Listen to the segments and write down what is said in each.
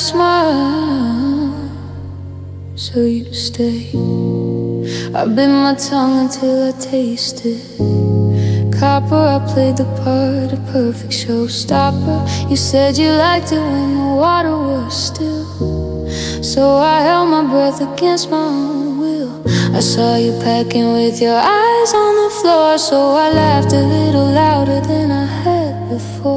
smile so you stay. I bit my tongue until I tasted copper. I played the part, a perfect showstopper. You said you liked it when the water was still, so I held my breath against my own will. I saw you packing with your eyes on the floor, so I laughed a little louder than I had before.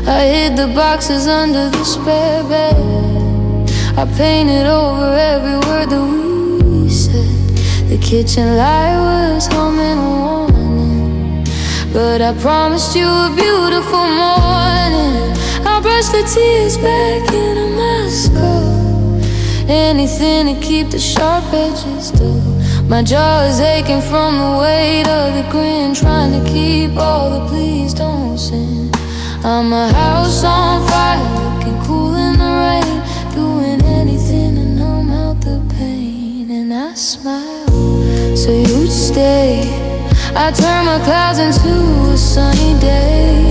I hid the boxes under the spare bed. I painted over every word that we said. The kitchen light was humming a warning, but I promised you a beautiful morning. I brushed the tears back into my skull, anything to keep the sharp edges dull. My jaw is aching from the weight of the grin, trying to keep all the please don't sin. I'm a house on fire, looking cool in the rain, doing anything to numb out the pain. And I smile so you'd stay. I turned my clouds into a sunny day.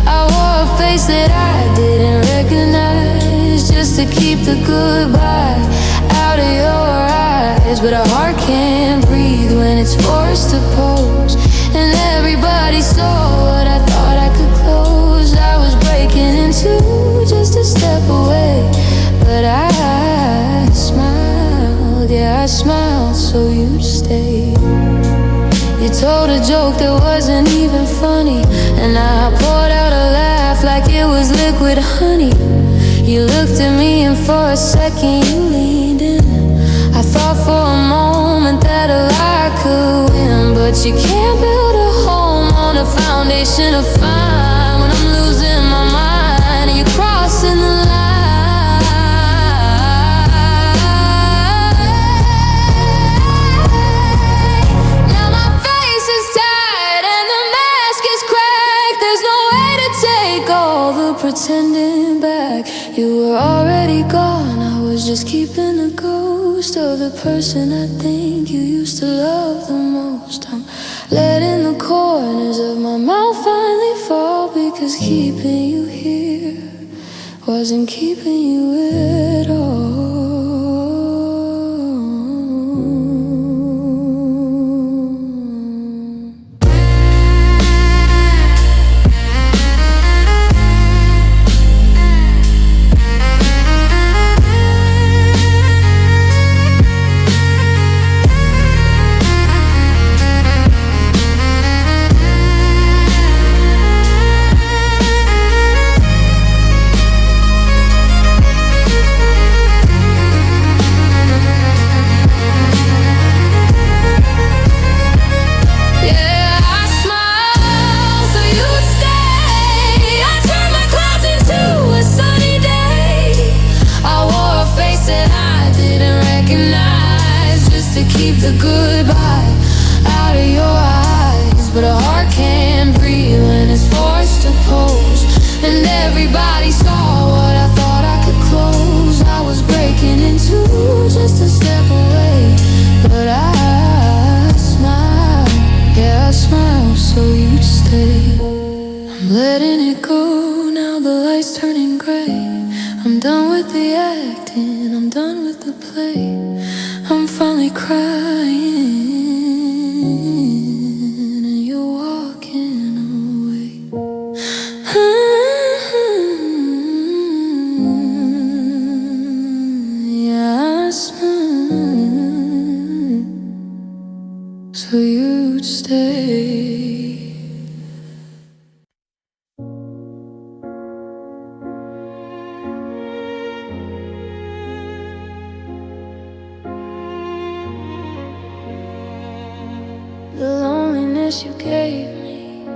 I wore a face that I didn't recognize, just to keep the goodbye out of your eyes. But a heart can't breathe when it's forced to pose, and everybody saw what I thought I could close. I was breaking in two just to step away, but I smiled, yeah, I smiled so you'd stay. You told a joke that wasn't even funny, and I poured out a laugh like it was liquid honey. You looked at me and for a second you leaned in. I thought for a moment that a lie could win, but you can't build a home on a foundation of fire. When I'm losing my mind and you're crossing the line. Now my face is tired and the mask is cracked. There's no way to take all the pretending back. You were already gone, I was just keeping the ghost of the person I think you used to love the most. I'm letting the corners of my mouth finally fall, because keeping you here wasn't keeping you at all. Keep the goodbye out of your eyes, but a heart can't breathe when it's forced to pose, and everybody saw what I thought I could close. I was breaking in two just to step away, but I smiled, yeah, I smiled so you'd stay. I'm letting it go now, the light's turning gray. I'm done with the acting, I'm done with the play. I'm finally crying and you're walking away. Yeah, I smile so you'd stay. The loneliness you gave me,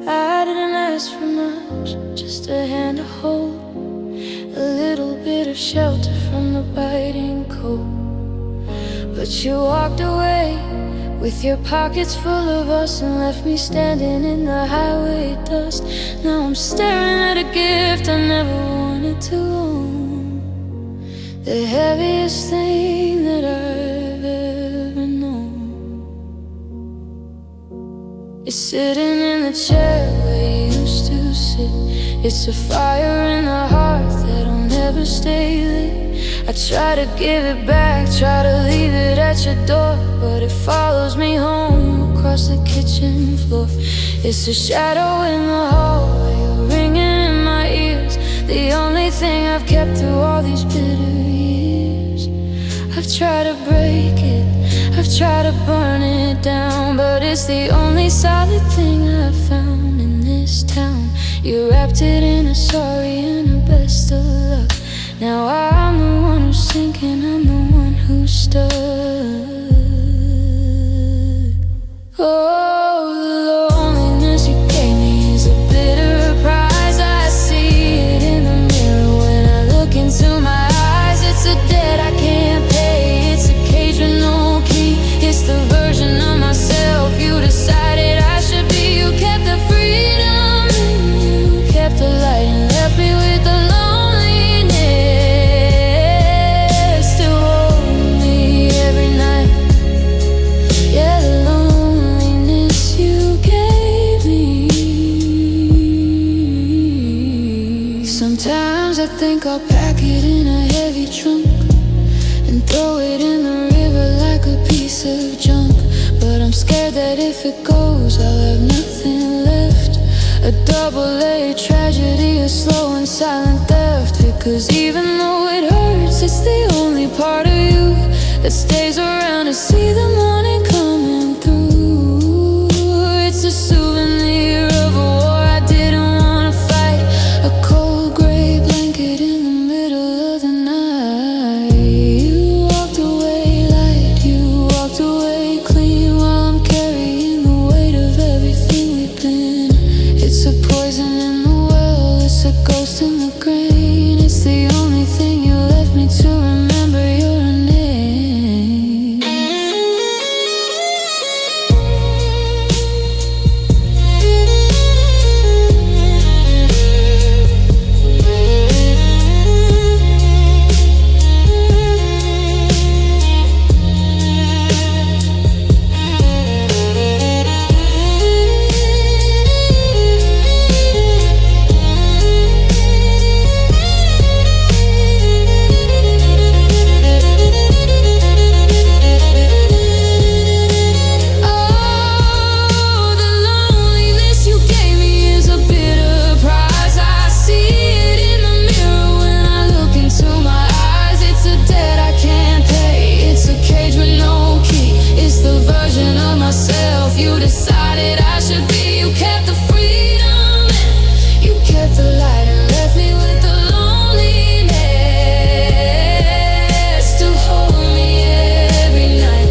I didn't ask for much, just a hand to hold, a little bit of shelter from the biting cold. But you walked away with your pockets full of us and left me standing in the highway dust. Now I'm staring at a gift I never wanted to own, the heaviest thing that I've ever known. It's sitting in the chair where you used to sit. It's a fire in the heart that'll never stay lit. I try to give it back, try to leave it at your door, but it follows me home across the kitchen floor. It's a shadow in the hallway, ringing in my ears. The only thing I've kept through all these bitter years. I've tried to break it, I've tried to burn it down, but it's the only solid thing I've found in this town. You wrapped it in a sorry and a best of luck. Now I'm the one who's sinking, I'm the one who's stuck. Oh, the loneliness you gave me is a bitter prize. I see it in the mirror when I look into my eyes. It's a debt I can't pay, it's a cage with no key. It's the version of myself you decided I should be. You kept the freedom and you kept the light and left me with the loneliness to hold me every night. Yeah, the loneliness you gave me. Sometimes I think I'll pack it in a heavy trunk and throw it in the river like a piece of junk. But I'm scared that if it goes, I'll have nothing left. A double-layered tragedy, a slow and silent theft. Because even though it hurts, it's the only part of you that stays around to see the morning coming through. It's a souvenir of a war I didn't wanna fight. A cold gray blanket in the middle of the night. You walked away light, you walked away clean, while I'm carrying the weight of everything we've been. It's a poison in the well, it's a ghost in the grain. It's the only thing you left me to remember your name. You decided I should be. You kept the freedom and you kept the light and left me with the loneliness to hold me every night.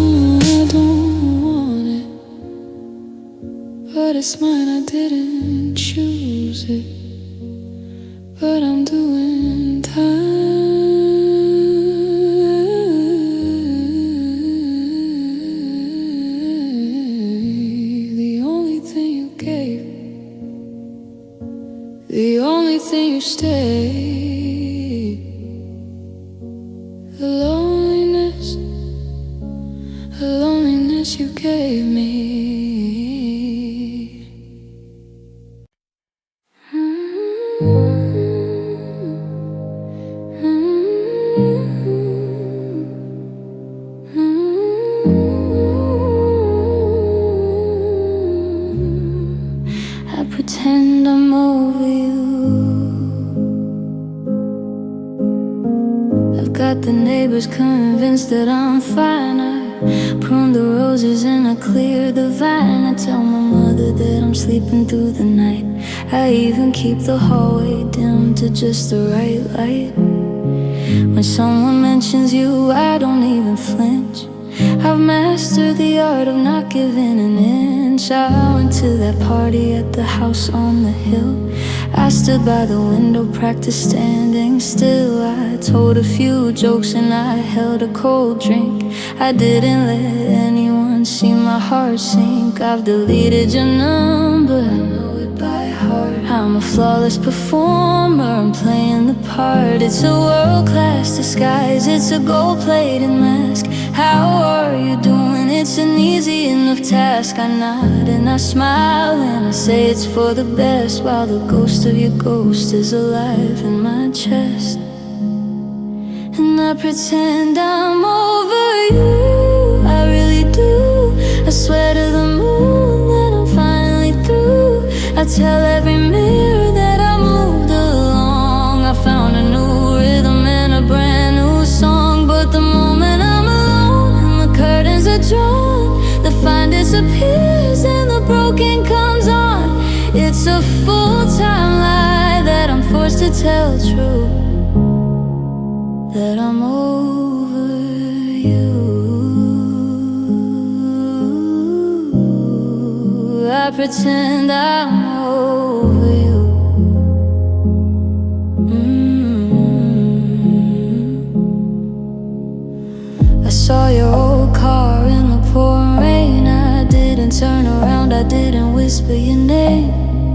I don't want it, but it's mine, I didn't choose it. But I'm doing time. The only thing you stayed. The loneliness you gave me. I pretend I'm over you. I've got the neighbors convinced that I'm fine. I prune the roses and I clear the vine. I tell my mother that I'm sleeping through the night. I even keep the hallway dim to just the right light. When someone mentions you, I don't even flinch. I've mastered the art of not giving an inch. I went to that party at the house on the hill. I stood by the window, practiced standing still. I told a few jokes and I held a cold drink. I didn't let anyone see my heart sink. I've deleted your number, I know it by heart. I'm a flawless performer, I'm playing the part. It's a world-class disguise, it's a gold-plated mask. How an easy enough task. I nod and I smile and I say it's for the best, while the ghost of your ghost is alive in my chest. And I pretend I'm over you, I really do. I swear to the moon that I'm finally through. I tell every mirror that I moved along. I found a new rhythm and a brand new song. But the moment I'm alone and the curtains are drawn, the fine disappears and the broken comes on. It's a full-time lie that I'm forced to tell true, that I'm over you. I pretend I'm over you. I saw your old car in the pouring rain. I didn't turn around, I didn't whisper your name,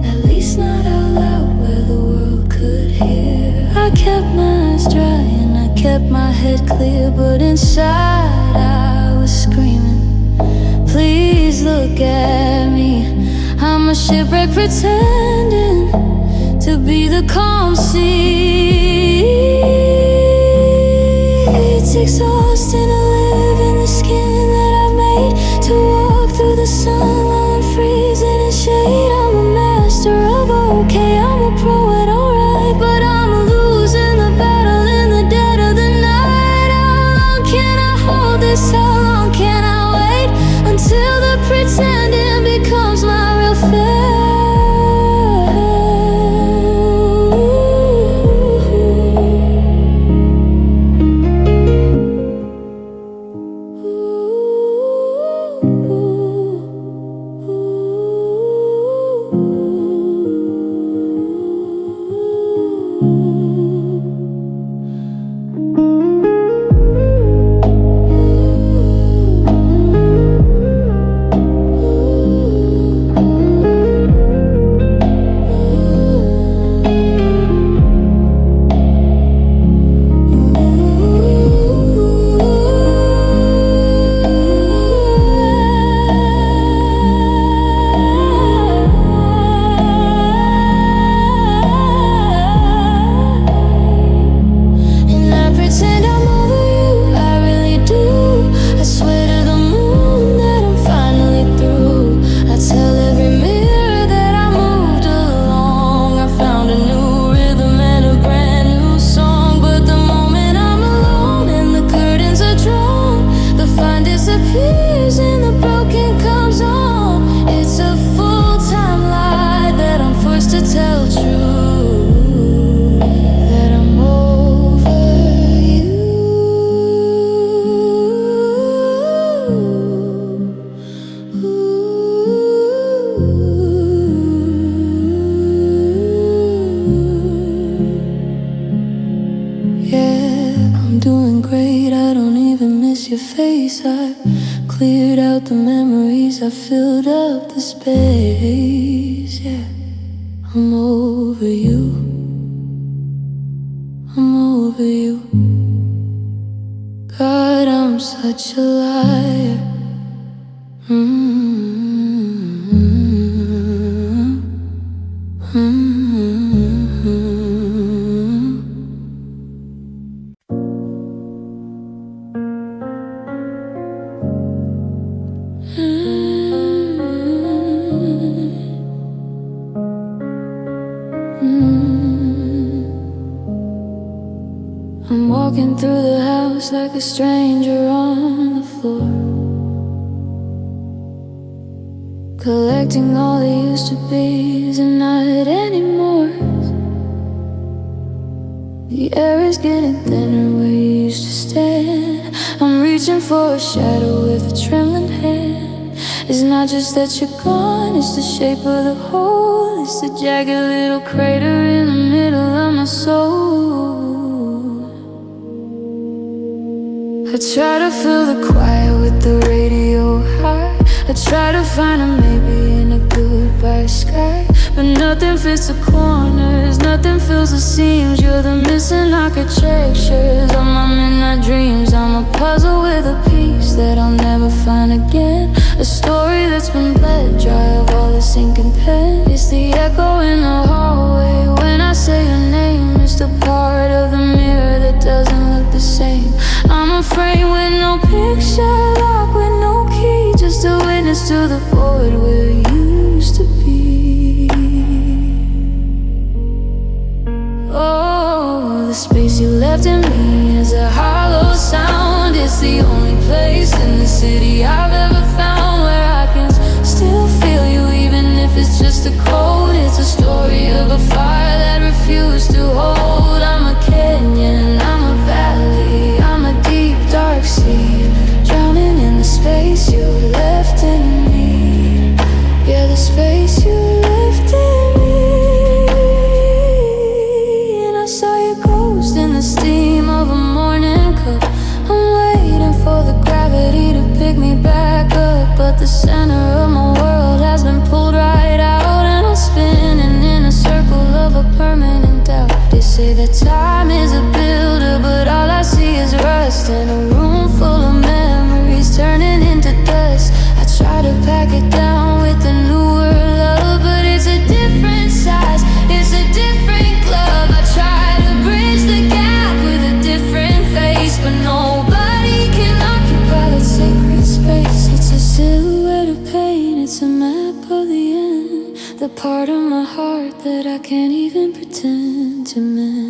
at least not out loud where the world could hear. I kept my eyes dry and I kept my head clear, but inside I was screaming, please look at me. I'm a shipwreck pretending to be the calm sea. It's exhausting to live in the skin that I've made, to walk through the sun while I'm freezing in shade. I'm a master of okay, I'm a pro at alright, but I'm losing the battle in the dead of the night. How long can I hold this? How long can I wait until the pretending becomes my real fate? Your face, I cleared out the memories, I filled up the space. Yeah, I'm over you, I'm over you. God, I'm such a liar. I'm walking through the house like a stranger on the floor, collecting all the used to be's and not anymore. The air is getting thinner where you used to stand. I'm reaching for a shadow with a trembling hand. It's not just that you're gone, it's the shape of the hole. It's the jagged little crater in the middle of my soul. I try to fill the quiet with the radio high. I try to find a maybe in a goodbye sky, but nothing fits the corners, nothing fills the seams. You're the missing architectures of my midnight dreams. I'm a puzzle with a piece that I'll never find again. left in me is a hollow sound. It's the only place in the city I've ever found where I can still feel you, even if it's just a cold. It's a story of a fire that refused to hold. I'm a canyon, I'm a valley, I'm a deep dark sea, drowning in the space you left in me. Yeah, the space you left in me. And I saw your ghost in the steam of a morning cup. I'm waiting for the gravity to pick me back up, but the center of my world has been pulled right out, and I'm spinning in a circle of a permanent doubt. They say that time is a builder, but all I see is rust in a room full of memories turning into dust. I try to pack it down with a newer love, but it's a different size, it's a different glove. I try to bridge the gap with a different face, but nobody can occupy that sacred space. It's a silhouette of pain, it's a map of the end, the part of my heart that I can't even pretend to mend.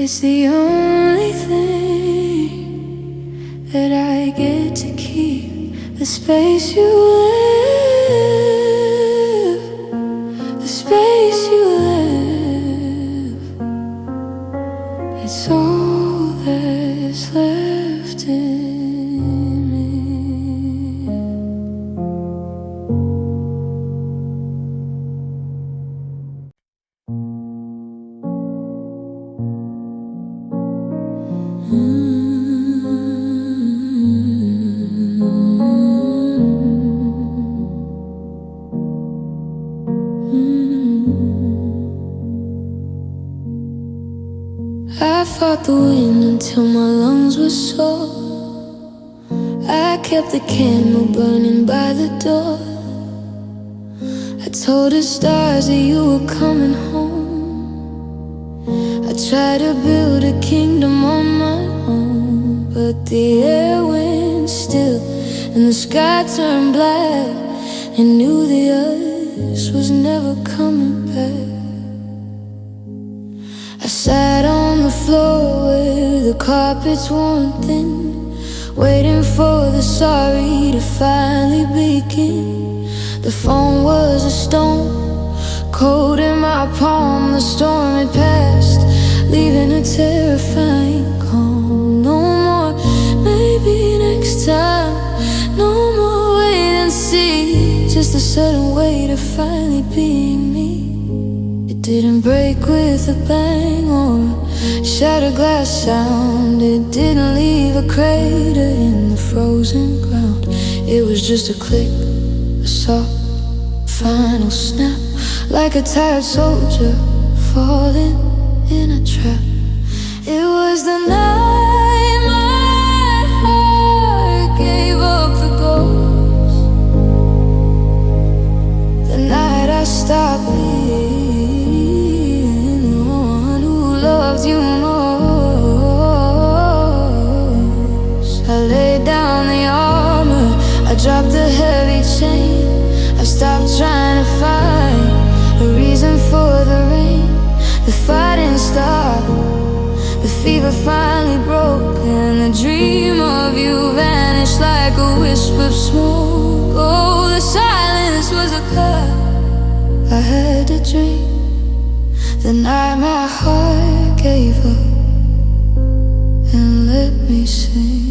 It's the only thing that I get to keep, the space you live, the space you live. It's all that's left in me. I fought the wind until my lungs were sore. I kept the candle burning by the door. I told the stars that you were coming home. I tried to build a kingdom on my own, but the air went still and the sky turned black, and knew the earth was never coming back. I sat on the floor where the carpet's worn thin, waiting for the sorry to finally begin. The phone was a stone, cold in my palm. The storm had passed, leaving a terrifying calm. No more, maybe next time. No more wait and see, just a sudden weight of finally being me. It didn't break with a bang or shatter glass sound. It didn't leave a crater in the frozen ground. It was just a click, a soft final snap, like a tired soldier falling in a trap. It was the night my heart gave up the ghost, the night I stopped being the one who loved you most. I laid down the armor, I dropped the heavy chain. I stopped trying to find a reason for the rain. The fire didn't stop, the fever finally broke, and the dream of you vanished like a wisp of smoke. Oh, Oh, the silence was a cup I had to drink the night my heart gave up and let me sink.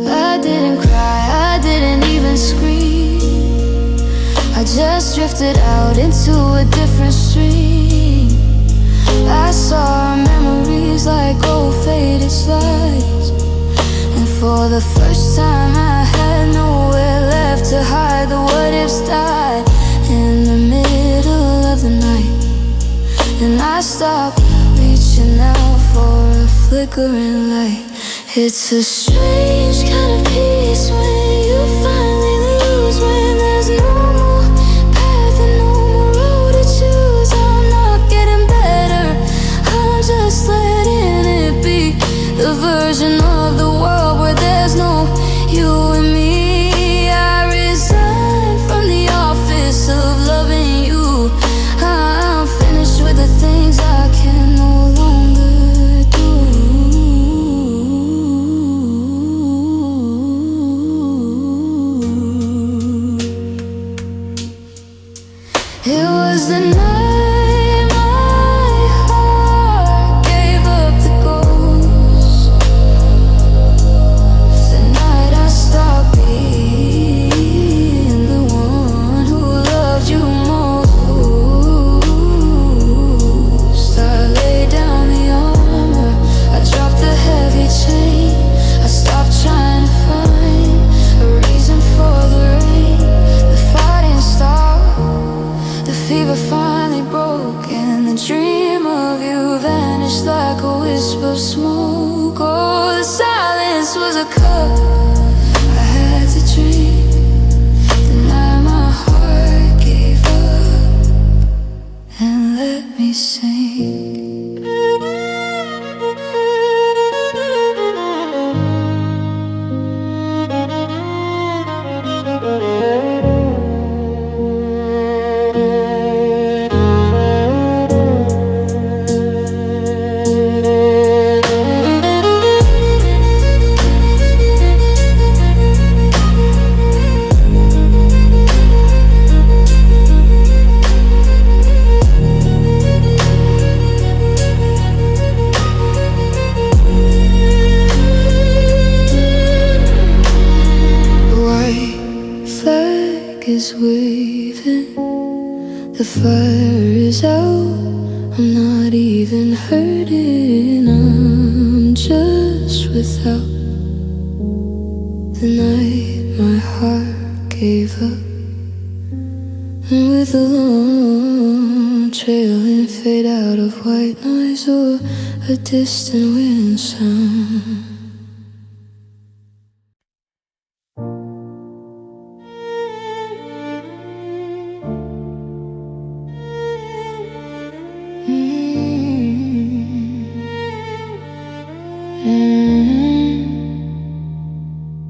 I didn't cry, I didn't even scream. I just drifted out into a different stream. I saw our memories like old faded slides, and for the first time I had nowhere left to hide. The what ifs died in the middle of the night, and I stopped reaching out for a flickering light. It's a strange kind of peace when you finally lose, when there's no more path and no more road to choose. I'm not getting better, I'm just letting it be the version of the world where there's no you and me. I resigned from the office of loving you. I'm finished with the things I can no longer do. It was the night my heart gave up the ghost, the night I stopped being the one who loved you most. I laid down the armor, I dropped the heavy chain. I stopped trying to find a reason for the rain. The fighting stopped, the fever finally broke, and the dream of you vanished like a wisp of smoke. Oh, the silence was a cup I had to drink the night my heart gave up and let me sink. Is waving, the fire is out. I'm not even hurting, I'm just without. The night my heart gave up, and with a long trail and fade out of white noise or a distant wind sound.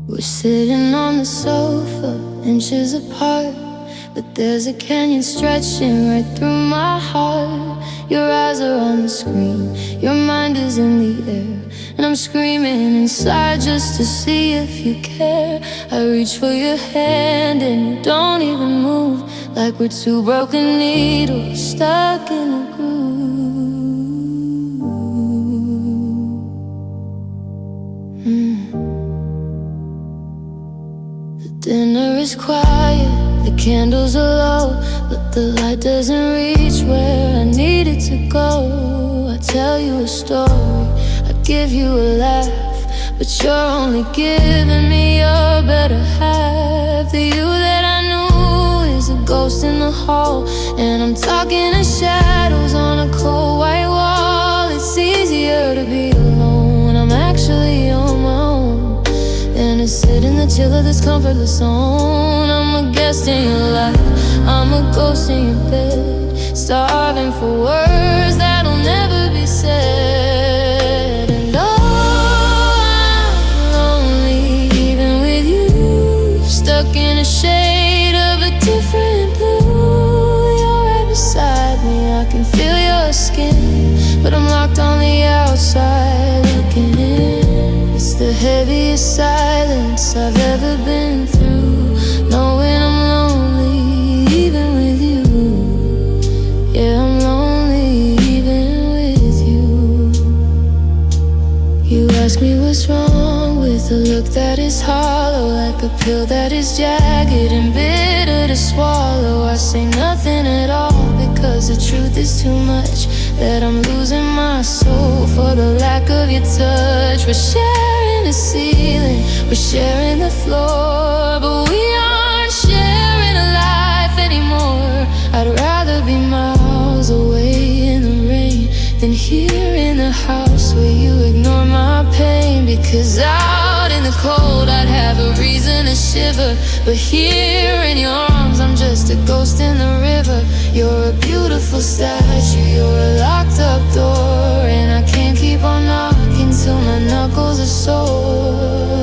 We're sitting on the sofa, inches apart, but there's a canyon stretching right through my heart. Your eyes are on the screen, your mind is in the air, and I'm screaming inside just to see if you care. I reach for your hand and you don't even move, like we're two broken needles stuck in a groove. Dinner is quiet, the candles are low, but the light doesn't reach where I need it to go. I tell you a story, I give you a laugh, but you're only giving me your better half. The you that I knew is a ghost in the hall, and I'm talking to shadows on a cold white wall. It's easier to be alone when I'm actually on my own than to sit in the chill of this comfortless zone. I'm a guest in your life, I'm a ghost in your bed, starving for words that'll never be said. And oh, I'm lonely even with you, stuck in a shade of a different blue. You're right beside me, I can feel your skin, but I'm locked on the outside looking in. It's the heaviest silence ever been through, knowing I'm lonely even with you. Yeah, I'm lonely even with you. You ask me what's wrong with a look that is hollow, like a pill that is jagged and bitter to swallow. I say nothing at all because the truth is too much, that I'm losing my soul for the lack of your touch. We're sharing the ceiling, we're sharing the floor, but we aren't sharing a life anymore. I'd rather be miles away in the rain than here in the house where you ignore my pain. Because out in the cold I'd have a reason to shiver, but here in your arms I'm just a ghost in the river. You're a beautiful statue, you're a locked up door, and I can't keep on knocking till my knuckles are sore.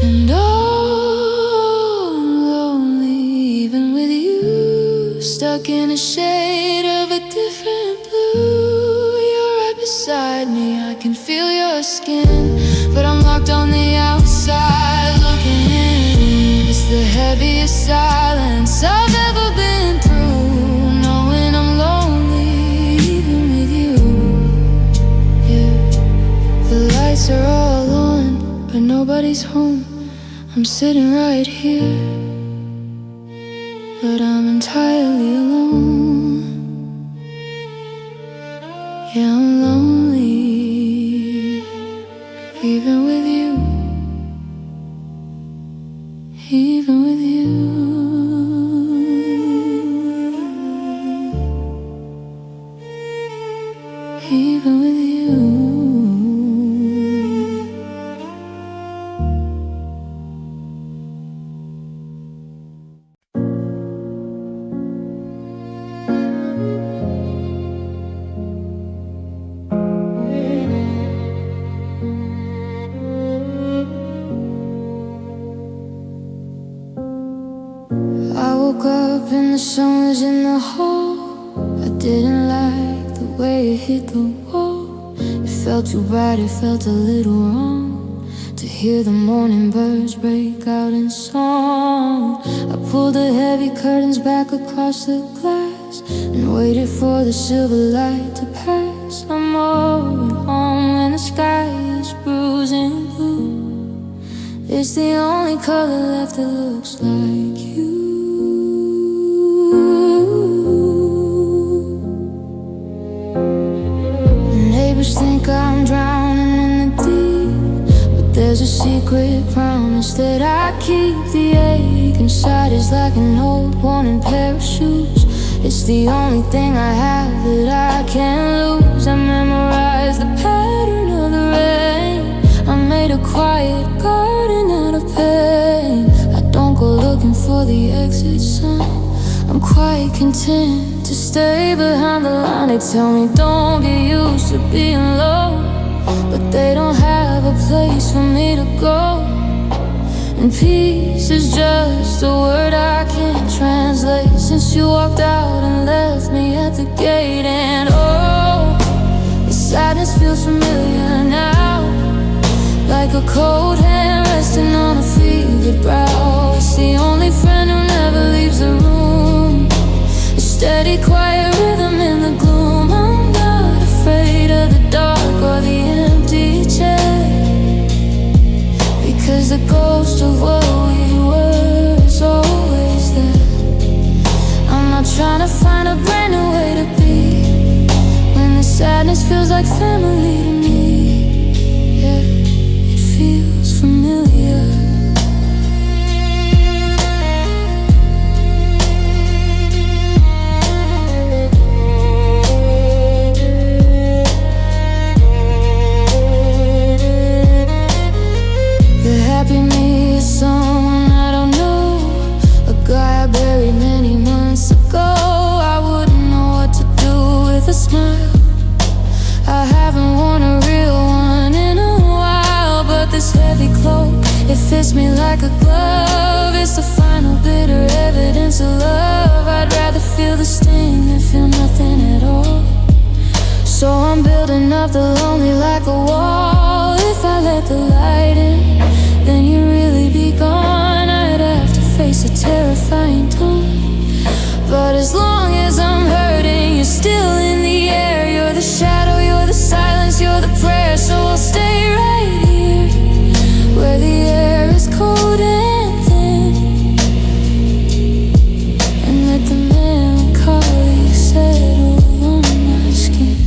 And oh, lonely even with you, stuck in a shade of a different blue. You're right beside me, I can feel your skin, but I'm locked on the outside looking in. It's the heaviest silence I've ever been through, knowing I'm lonely even with you. Yeah, the lights are all on, but nobody's home. I'm sitting right here, but I'm entirely alone. Yeah, I'm lonely, even with you, even with you. Even with you. I woke up and the sun was in the hall. I didn't like the way it hit the wall. It felt too bright, it felt a little wrong to hear the morning birds break out in song. I pulled the heavy curtains back across the glass and waited for the silver light to pass. I'm all at home when the sky is bruised and blue. It's the only color left that looks like you. Neighbors think I'm drowning in the deep, but there's a secret promise that I keep. The ache inside is like an old worn pair of shoes. It's the only thing I have that I can't lose. I memorized the pattern of the rain. I made a quiet garden out of pain. I don't go looking for the exit sign. I'm quite content to stay behind the line. They tell me don't get used to being low, but they don't have a place for me to go. And peace is just a word I can't translate since you walked out and left me at the gate. And oh, the sadness feels familiar now, like a cold hand resting on a fevered brow. It's the only friend who never leaves the room, a steady quiet rhythm in the gloom. I'm not afraid of the dark or the empty chair, because the ghost of what we were is always there. I'm not trying to find a brand new way to be when the sadness feels like family to me. Yeah, it feels familiar. The happy me smile. I haven't worn a real one in a while, but this heavy cloak, it fits me like a glove. It's the final bitter evidence of love. I'd rather feel the sting than feel nothing at all. So I'm building up the lonely like a wall. If I let the light in, then you'd really be gone. I'd have to face a terrifying dawn. But as long as I'm hurting, you're still in the air. You're the shadow, you're the silence, you're the prayer. So I'll stay right here, where the air is cold and thin, and let the melancholy settle on my skin.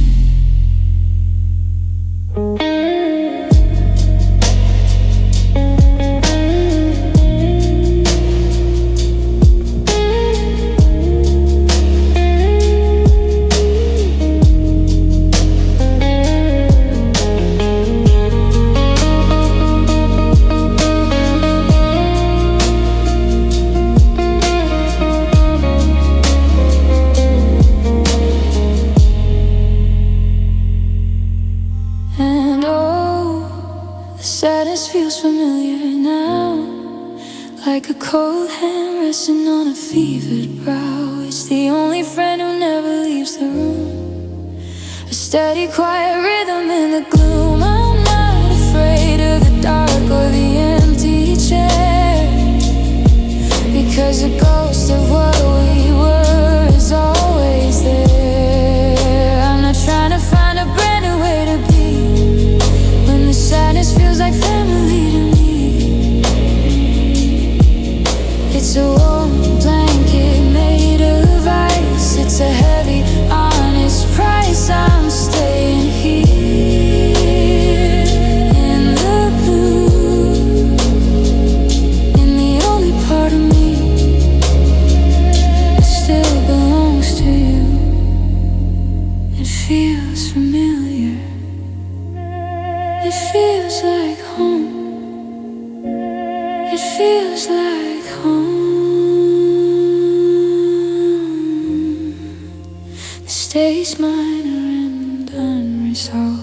Sadness feels familiar now, like a cold hand resting on a fevered brow. It's the only friend who never leaves the room, a steady quiet rhythm in the gloom. I'm not afraid of the dark or the empty chair, because the ghost of what we were is always there. I'm not trying to find a brand new way to be when the sadness feels like family to me. It's a warm blanket made of ice. It's a heavy, honest price. I'm staying here in the blue, in the only part of me that still belongs to you. It feels familiar. It feels like home. It feels like home. The stays minor and unresolved.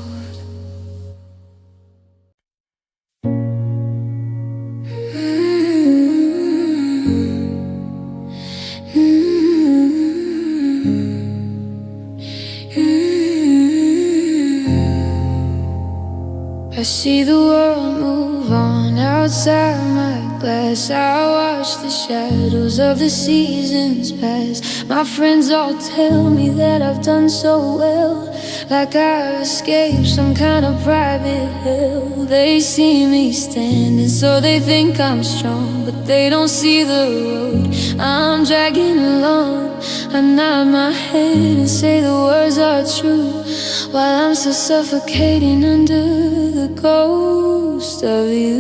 I see the world move on outside my glass. I watch the shadows of the seasons pass. My friends all tell me that I've done so well, like I've escaped some kind of private hell. They see me standing, so they think I'm strong, but they don't see the road I'm dragging along. I nod my head and say the words are true, while I'm still suffocating under the ghost of you.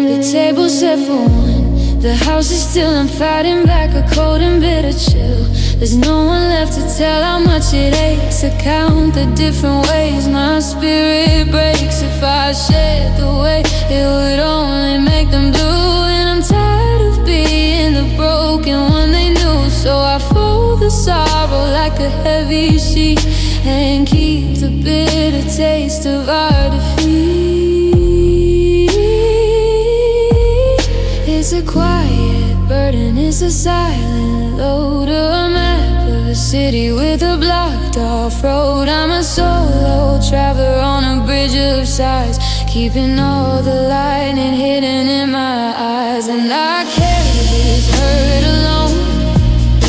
The table's set for one, the house is still, I'm fighting back a cold and bitter chill. There's no one left to tell how much it aches, to count the different ways my spirit breaks. If I shared the way, it would only make them do. And I'm tired of being the broken one they knew, so I fold the sorrow like a heavy sheet and keep the bitter taste of our defeat. It's a quiet burden, it's a silent load, a map of a city with a blocked off road. I'm a solo traveler on a bridge of sighs, keeping all the lightning hidden in my eyes. And I carry this hurt alone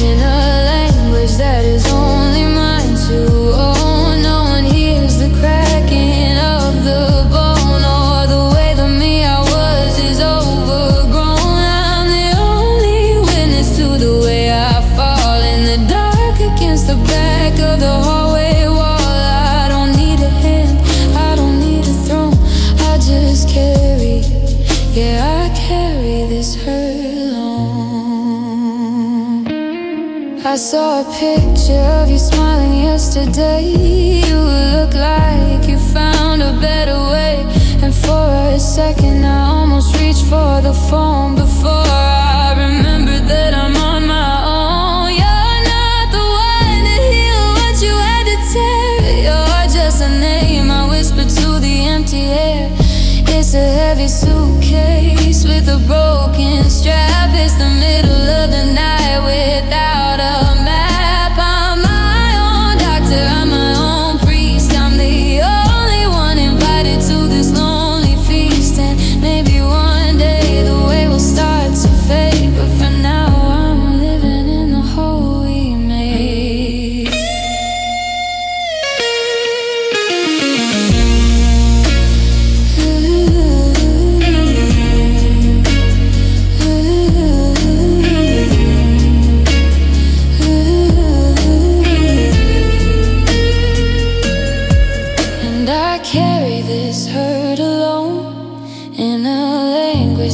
in a language that is only mine to own. No one hears the cracking of the bone, or the way the me I was is overgrown. I'm the only witness to the way I fall in the dark against the back of the hallway wall. I don't need a hand, I don't need a throne, I just carry, yeah, I carry this hurt alone. I saw a picture of you smiling yesterday. You look like you found a better way, and for a second I almost reached for the phone before I remembered heavy suitcase with a broken strap. It's the middle of the night without a map. I'm my own doctor, I'm my own priest. I'm the only one invited to this lonely feast. And maybe one day the way will start to fade, but for now I'm living in the hole we made.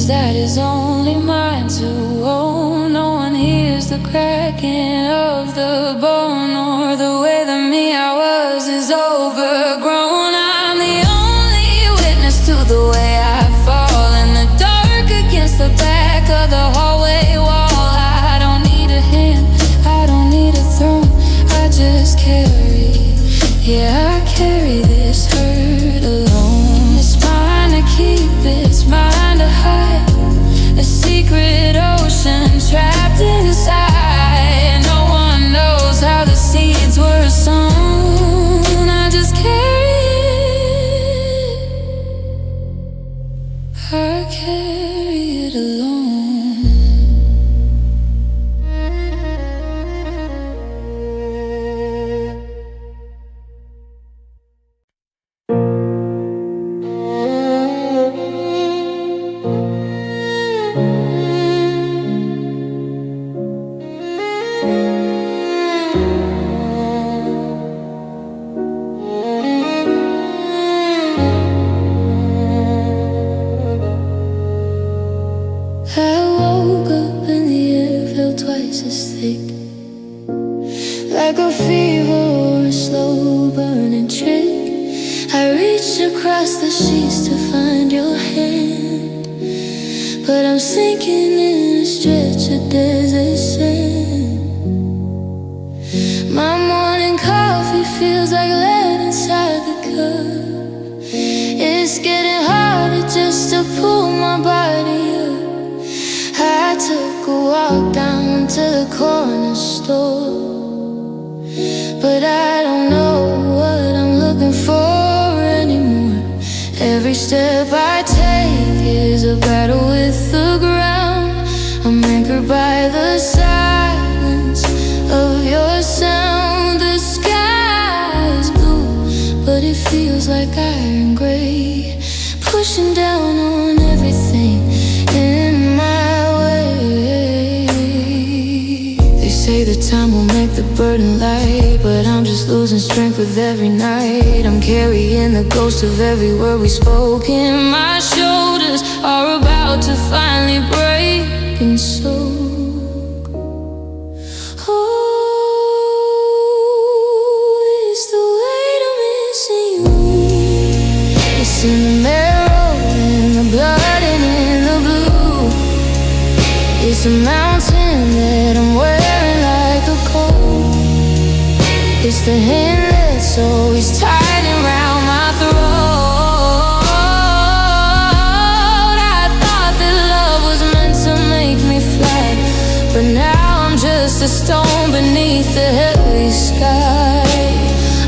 That is only mine to own. No one hears the cracking of the bone, or the way that me I was is overgrown. I'm the only witness to the way I fall in the dark against the back of the hallway wall. I don't need a hand, I don't need a throne. I just carry, yeah, I carry this hurt alone. It's mine to keep, it's mine to hide. A secret ocean trapped inside. No one knows how the seeds were sown. I just carry it, I carry it alone. Like a fever or a slow burning trick, I reached across the sheets to find your hand, but I'm sinking in a stretch of desert sand. My morning coffee feels like lead inside the cup. It's getting harder just to pull my body up. I took a walk down to the corner store, but I don't know what I'm looking for anymore. Every step I take is a battle with the ground. I'm anchored by the silence of your sound. The sky is blue, but it feels like iron gray, pushing down on everything in my way. They say the time will make the burden light, but I'm just losing strength with every night. I'm carrying the ghost of every word we spoke, and my shoulders are about to finally break and soak. Oh, it's the weight of missing you. It's in the marrow, in the blood, and in the blue. It's a mountain that I'm wearing like a coat. It's the hand that's always tightening round my throat. I thought that love was meant to make me fly, but now I'm just a stone beneath the heavy sky.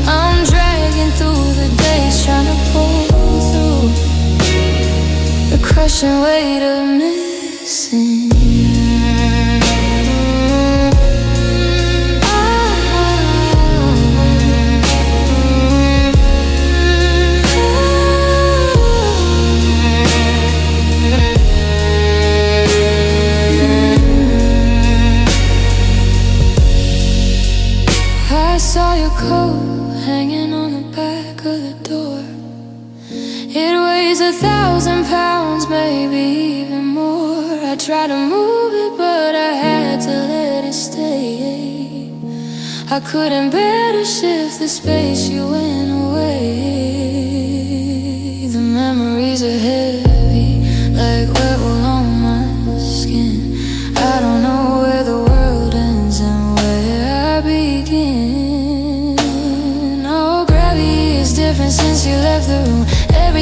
I'm dragging through the days, trying to pull through the crushing weight of missing. Saw your coat hanging on the back of the door. It weighs 1,000 pounds, maybe even more. I tried to move it, but I had to let it stay. I couldn't bear to shift the space, you went away. The memories are heavy, like wet wool on my skin. I don't know where the world ends and where I begin. Different since you left the room.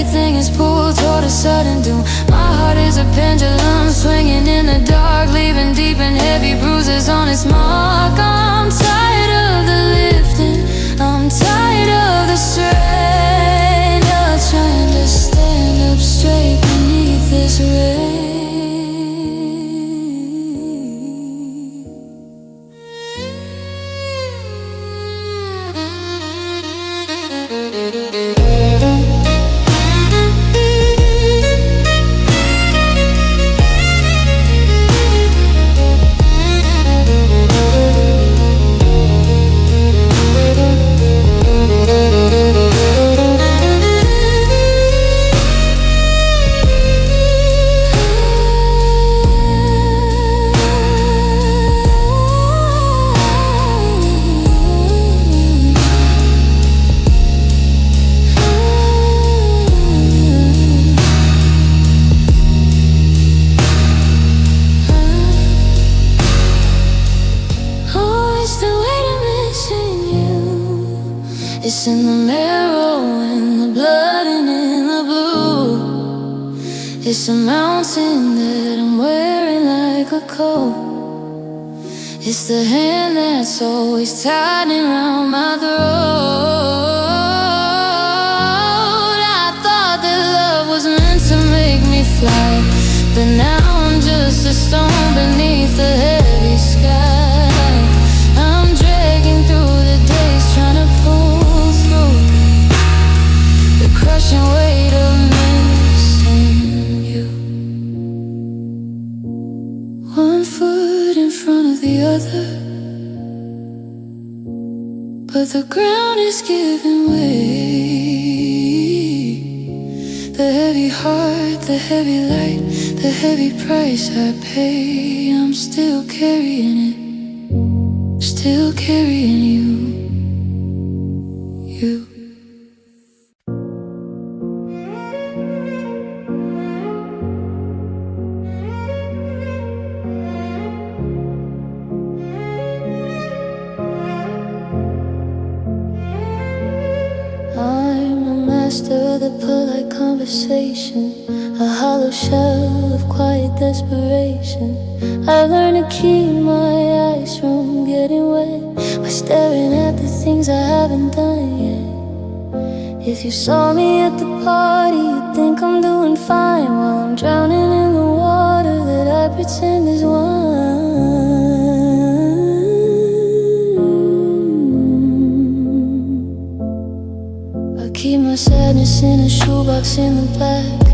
everything is pulled toward a sudden doom. My heart is a pendulum swinging in the dark, leaving deep and heavy bruises on its mark. I'm tired of the lifting, I'm tired of the strain of trying to stand up straight beneath this rain. It's in the marrow, in the blood, and in the blue. It's a mountain that I'm wearing like a coat. It's the hand that's always tightening around my throat. I thought that love was meant to make me fly, but now I'm just a stone beneath the heavy sky. I'm dragging through the days trying to pull the crushing weight of missing you. One foot in front of the other, but the ground is giving way. The heavy heart, the heavy light, the heavy price I pay. I'm still carrying it, still carrying you. I'm a master of the polite conversation, a hollow shell of quiet desperation. I learned to keep my eyes from getting wet by staring at the things I haven't done yet. If you saw me at the party, you'd think I'm doing fine while I'm drowning in the water that I pretend is wine. Keep my sadness in a shoebox in the back,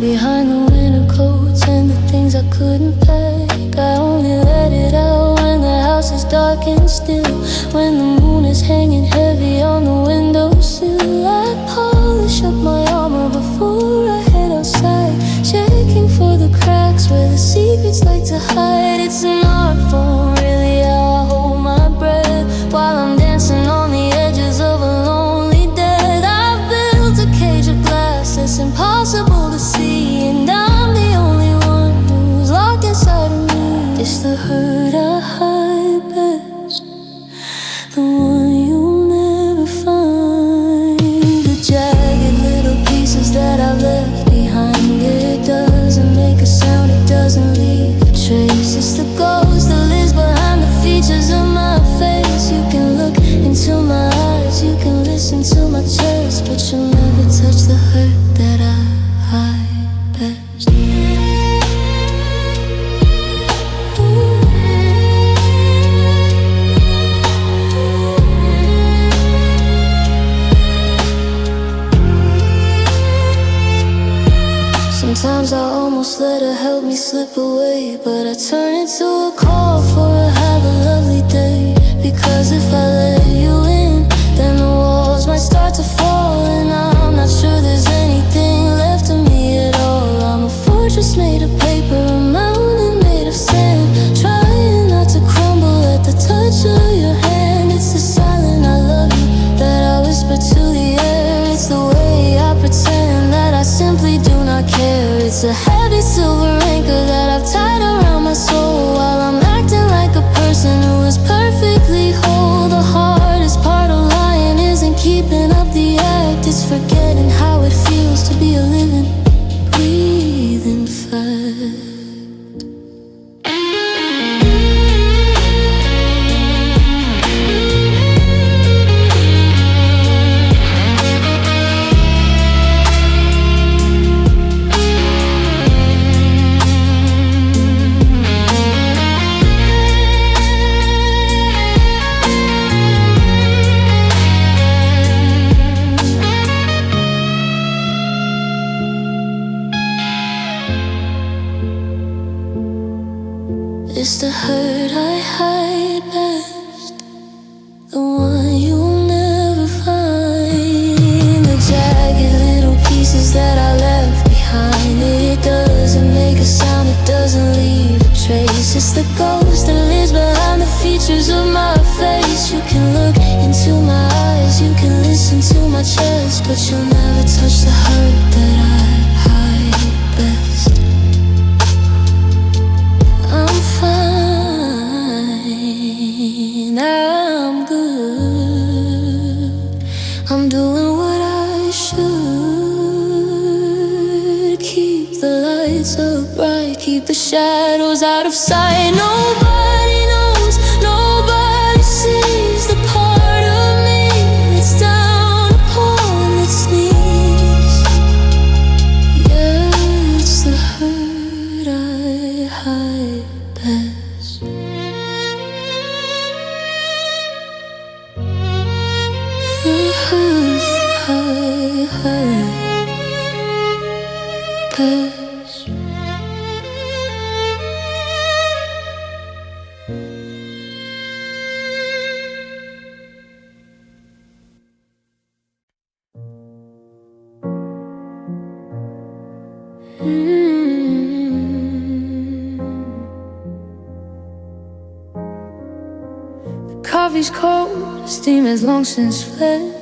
behind the winter coats and the things I couldn't pack. I only let it out when the house is dark and still, when the moon is hanging heavy on the windowsill. I polish up my armor before I head outside, checking for the cracks where the secrets like to hide. It's an art form, really, how I hold my breath while I'm dancing on the edges of a lonely death. It's impossible to see, and I'm the only one who's locked inside of me. It's the hurt I hide best, the one you'll never find. The jagged little pieces that I've left behind. It doesn't make a sound, it doesn't leave a trace. It's the ghost that lives behind the features of my face. You can look into my eyes, you can listen to my chest, but you'll never touch the hurt that I hide best. Sometimes I almost let her help me slip away, but I turn it to a call for a have a lovely day. Because if I let you in, then the walls might start to fall, and I'm not sure there's anything left of me at all. I'm a fortress made of paper, a mountain made of sand, trying not to crumble at the touch of your hand. It's the silent I love you that I whisper to the air. It's the way I pretend that I simply do not care. It's a heavy silver anchor that I've tied around my soul, while I'm acting like a person who is perfectly whole. The hardest part of lying isn't keeping up the act, it's forgetting how it feels to be be a living, breathing fact. It's the hurt I hide best, the one you'll never find, the jagged little pieces that I left behind. It doesn't make a sound, it doesn't leave a trace. It's the ghost that lives behind the features of my face. You can look into my eyes, you can listen to my chest, but you'll never touch the hurt that I hide best. I'm fine, I'm good, I'm doing what I should. Keep the lights up bright, keep the shadows out of sight. Nobody knows, nobody sees the part of me that's down upon its knees. Yeah, it's the hurt I hide best. The hurt I hide best. The coffee's cold, steam has long since fled.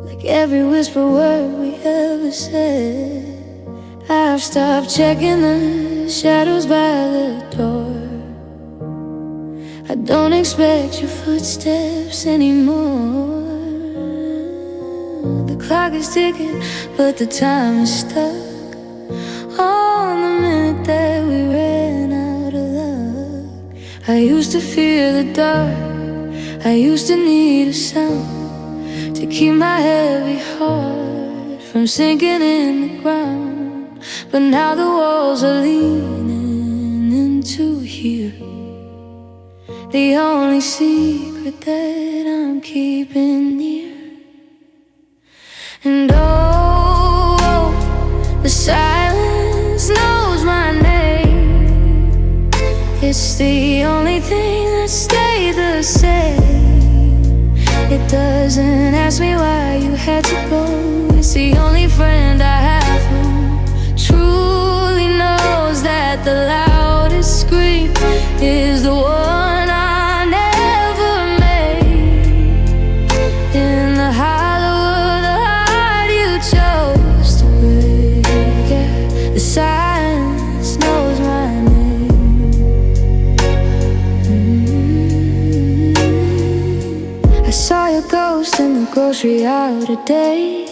Like every whisper word we ever said, I've stopped checking the shadows by the door. I don't expect your footsteps anymore. The clock is ticking, but the time is stuck on the minute that we ran out of luck. I used to fear the dark, I used to need a sound to keep my heavy heart from sinking in the ground. But now the walls are leaning into here, the only secret that I'm keeping near. And oh, the silence knows my name. It's the only thing that stayed the same. It doesn't ask me why you had to go. It's the only friend I have who truly knows that the loudest scream is the one I never made. In the hollow of the heart you chose to break, yeah, the silence knows my name. I saw your ghost in the grocery aisle today.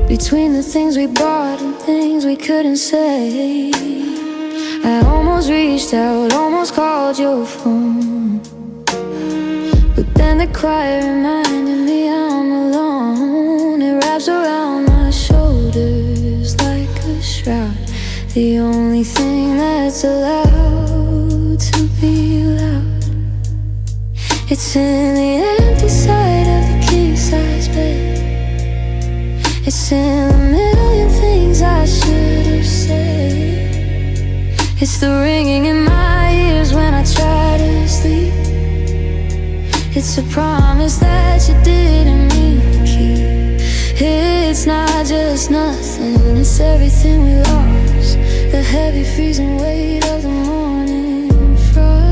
Between the things we bought and things we couldn't say, I almost reached out, almost called your phone. But then the quiet reminded me I'm alone. It wraps around my shoulders like a shroud, the only thing that's allowed to be loud. It's in the empty side of the king-size bed. It's in the million things I should have said. It's the ringing in my ears when I try to sleep. It's a promise that you didn't mean to keep. It's not just nothing, it's everything we lost. The heavy freezing weight of the morning frost.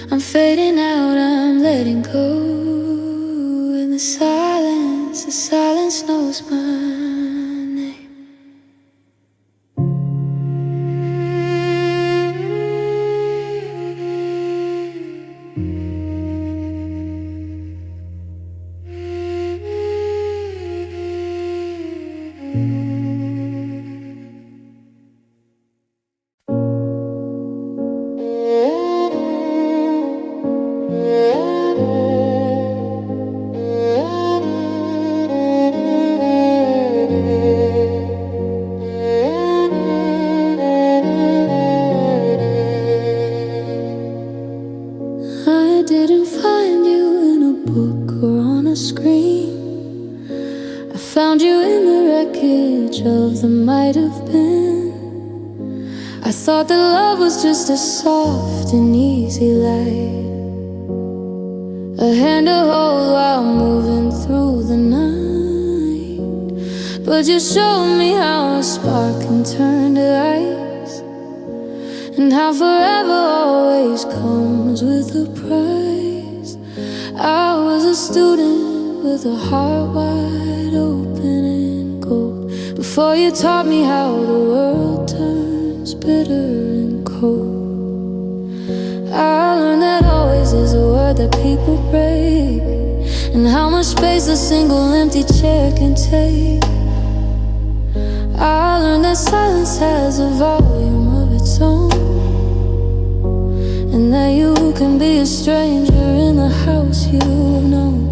I'm fading out, I'm letting go. In the silence knows my name. I didn't find you in a book or on a screen. I found you in the wreckage of the might have been. I thought that love was just a soft and easy light, a hand to hold while moving through the night. But you showed me how a spark can turn to ice, and how forever always comes with a price. I was a student with a heart wide open and cold, before you taught me how the world turns bitter and cold. I learned that always is a word that people break, and how much space a single empty chair can take. I learned that silence has a volume of its own, and that you can be a stranger in the house you've known.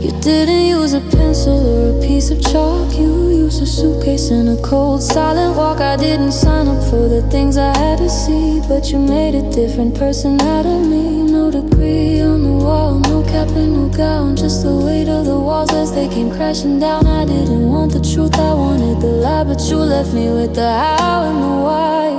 You didn't use a pencil or a piece of chalk, you used a suitcase and a cold silent walk. I didn't sign up for the things I had to see, but you made a different person out of me. No degree on the wall, no cap and no gown, just the weight of the walls as they came crashing down. I didn't want the truth, I wanted the lie, but you left me with the how and the why.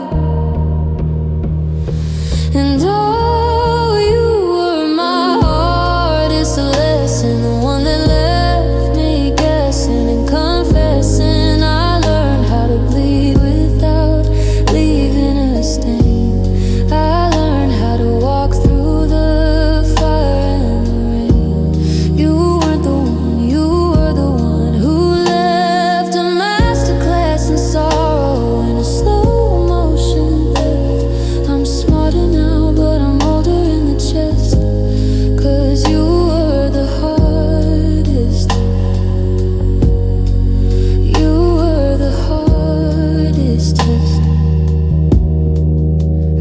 And oh, you were my hardest lesson, the one that left me guessing and confessing. I learned how to bleed without leaving a stain. I learned how to walk through the fire and the rain. You weren't the one, you were the one who left a masterclass in sorrow and a slow motion death. I'm smarter now, but I'm older in the chest, 'cause you were the hardest. You were the hardest test.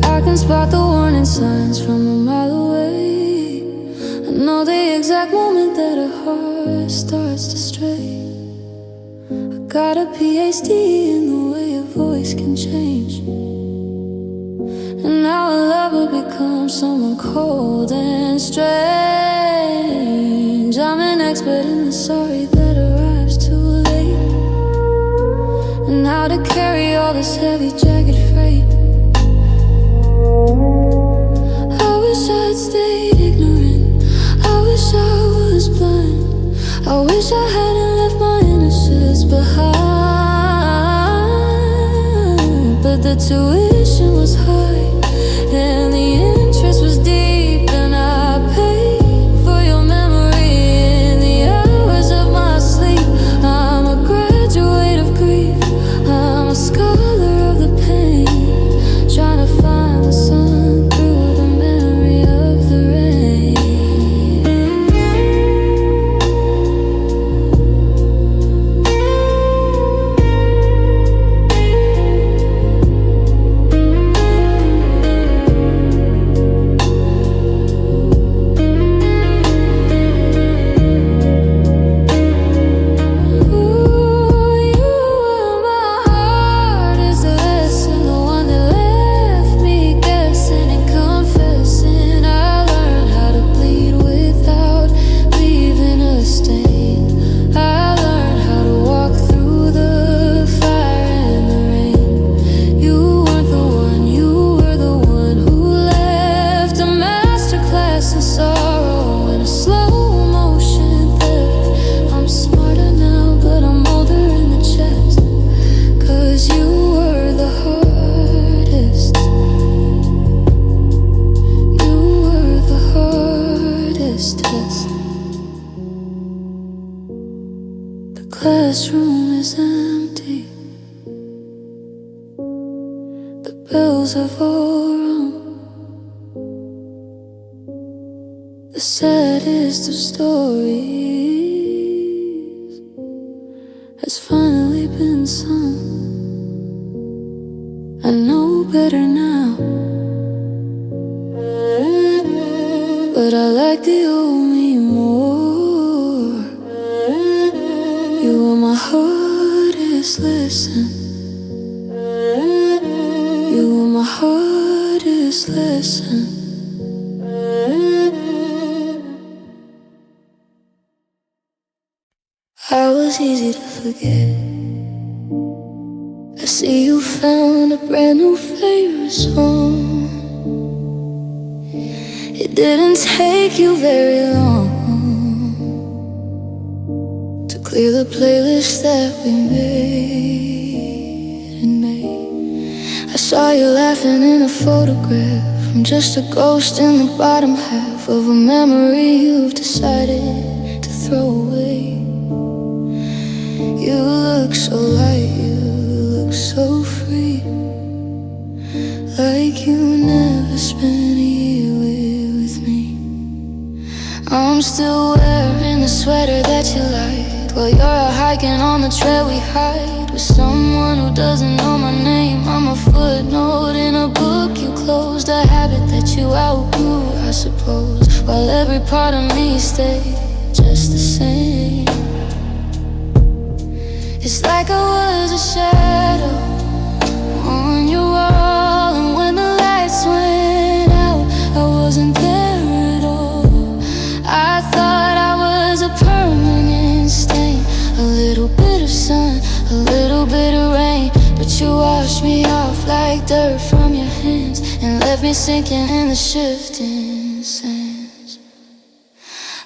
I can spot the warning signs from a mile away. I know the exact moment that a heart starts to stray. I got a PhD in the way a voice can change, and now a lover becomes someone cold and strange. I'm an expert in the sorry that arrives too late, and how to carry all this heavy jagged freight. I wish I'd stayed ignorant, I wish I was blind, I wish I hadn't left my innocence behind. But the tuition was high and the interest was deep, and I paid for your memory in the hours of my sleep. I'm a graduate of grief, I'm a scholar of the pain. girls have all wrong. The saddest of stories has finally been sung. I know better now, but I like the old me more. You were my hardest lesson. You were my hardest lesson. I was easy to forget. I see you found a brand new favorite song. It didn't take you very long to clear the playlist that we made and made. I saw you laughing in a photograph. I'm just a ghost in the bottom half of a memory you've decided to throw away. You look so light, you look so free, like you never spent a year with me. I'm still wearing the sweater that you liked while you're out hiking on the trail we hide with someone who doesn't know my name. I'm a footnote in a book you closed, a habit that you outgrew, I suppose, while every part of me stayed just the same. It's like I was a shadow on your wall, and when the lights went out, I wasn't there at all. I thought I was a permanent stain, a little bit of sun, a little bit of rain, but you washed me off like dirt from your hands and left me sinking in the shifting sands.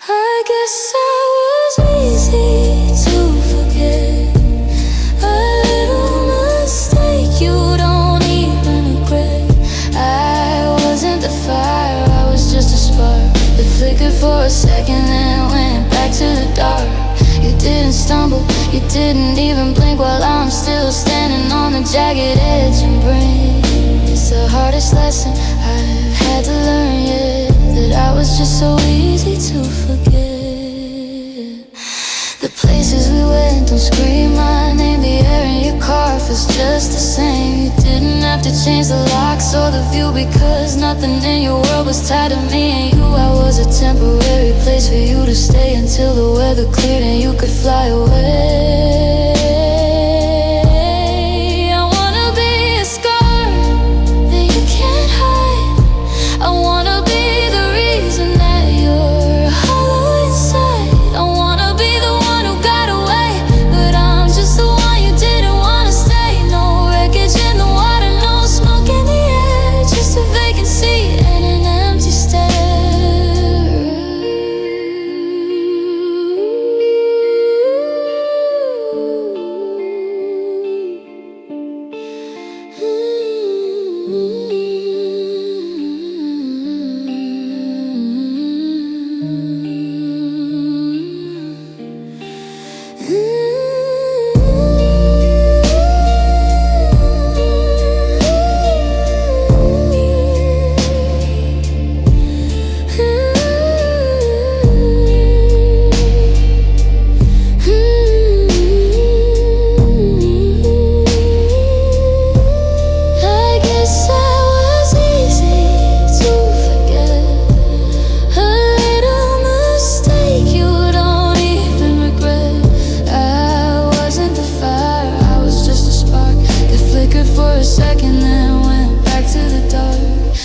I guess I was easy to forget. You don't even regret. I wasn't the fire, I was just a spark that flickered for a second, then went back to the dark. You didn't stumble, you didn't even blink, while I'm still standing on the jagged edge and brink. It's the hardest lesson I've had to learn, yeah, that I was just so easy to forget. The places we went don't scream my name. The air in your car feels just the same. You didn't have to change the locks or the view, because nothing in your world was tied to me and you. I was a temporary place for you to stay until the weather cleared and you could fly away. I wanna be a scar that you can't hide. I wanna be the reason that you're hollow inside. I wanna be the one who got away, but I'm just the one you didn't wanna stay. No wreckage in the water, no smoke in the air, just a vacancy and an empty stare.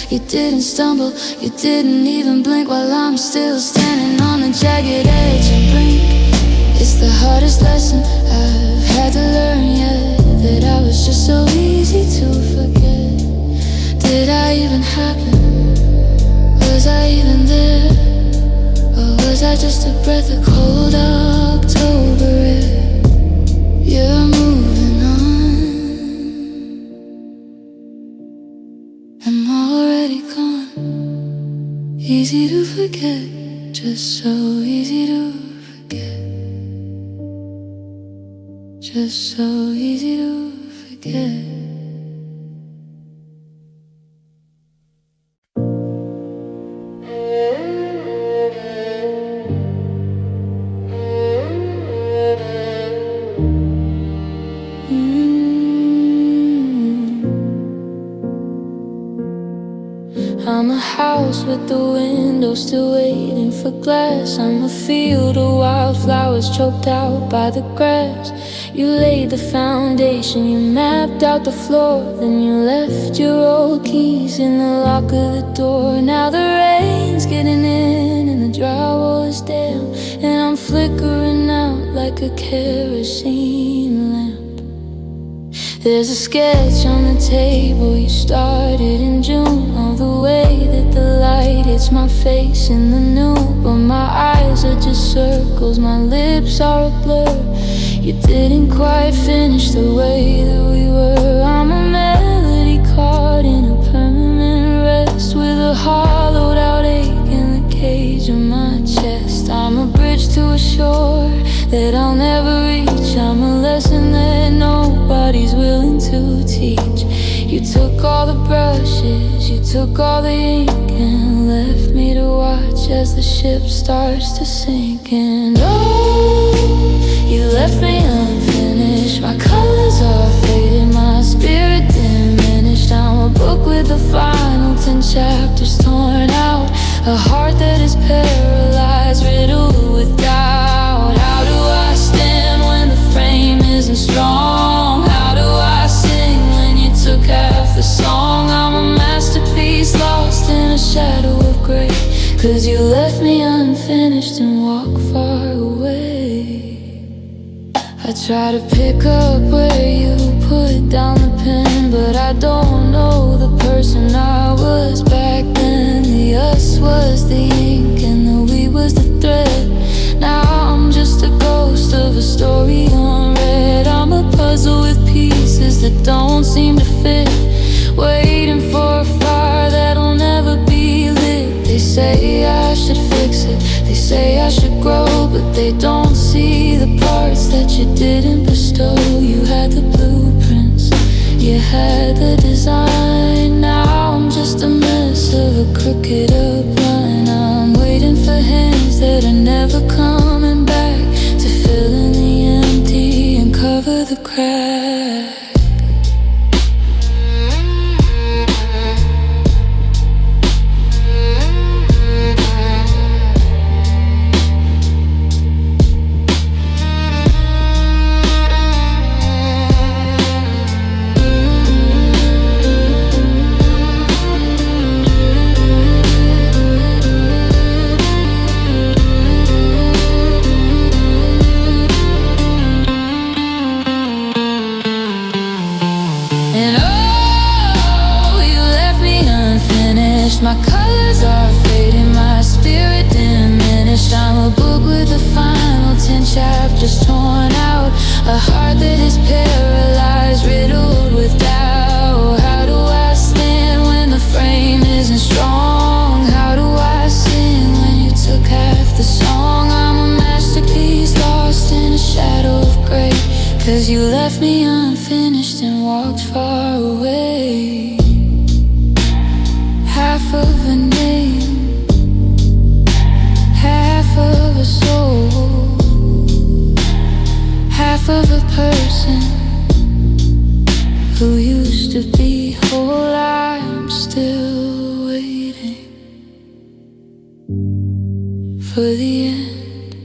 You didn't stumble, you didn't even blink, while I'm still standing on the jagged edge and brink. It's the hardest lesson I've had to learn, yeah, that I was just so easy to forget. Did I even happen? Was I even there? Or was I just a breath of cold October air? You're moving on, I'm already gone. Easy to forget, just so easy to forget. Just so easy to forget. I'm a house with the windows still waiting for glass. I'm a field of wildflowers choked out by the grass. You laid the foundation, you mapped out the floor, then you left your old keys in the lock of the door. Now the rain's getting in and the drywall is damp, and I'm flickering out like a kerosene lamp. There's a sketch on the table you started in June. All the way that the light hits my face in the noon. But my eyes are just circles, my lips are a blur. You didn't quite finish the way that we were. I'm a melody caught in a permanent rest, with a hollowed out ache in the cage of my chest. I'm a bridge to a shore that I'll never reach. I'm a lesson that nobody's willing to teach. You took all the brushes, you took all the ink, and left me to watch as the ship starts to sink. And oh, you left me unfinished. My colors are faded, my spirit diminished. I'm a book with the final 10 chapters torn out, a heart that is paralyzed, riddled with doubt. How do I stand when the frame isn't strong? How do I sing when you took half the song? I'm a masterpiece lost in a shadow of grey, 'cause you left me unfinished and walked far away. I try to pick up where you put down the pen, but I don't know the person I was back then. The us was the ink and the we was the thread. Now I'm just a ghost of a story unread. I'm a puzzle with pieces that don't seem to fit, waiting for a fire that'll never be lit. They say I should fix it, they say I should grow, but they don't see the parts that you didn't bestow. You had the blueprints, you had the design. Now I'm just a mess of a crooked upline. I'm waiting for hands that are never coming back to fill in the empty and cover the crack. My colors are fading, my spirit diminished. I'm a book with the final 10 chapters torn out, a heart that is paralyzed, riddled with doubt. How do I stand when the frame isn't strong? How do I sing when you took half the song? I'm a masterpiece lost in a shadow of grey, 'cause you left me unfinished and walked far away. Half of a name, half of a soul, half of a person who used to be whole. I'm still waiting for the end,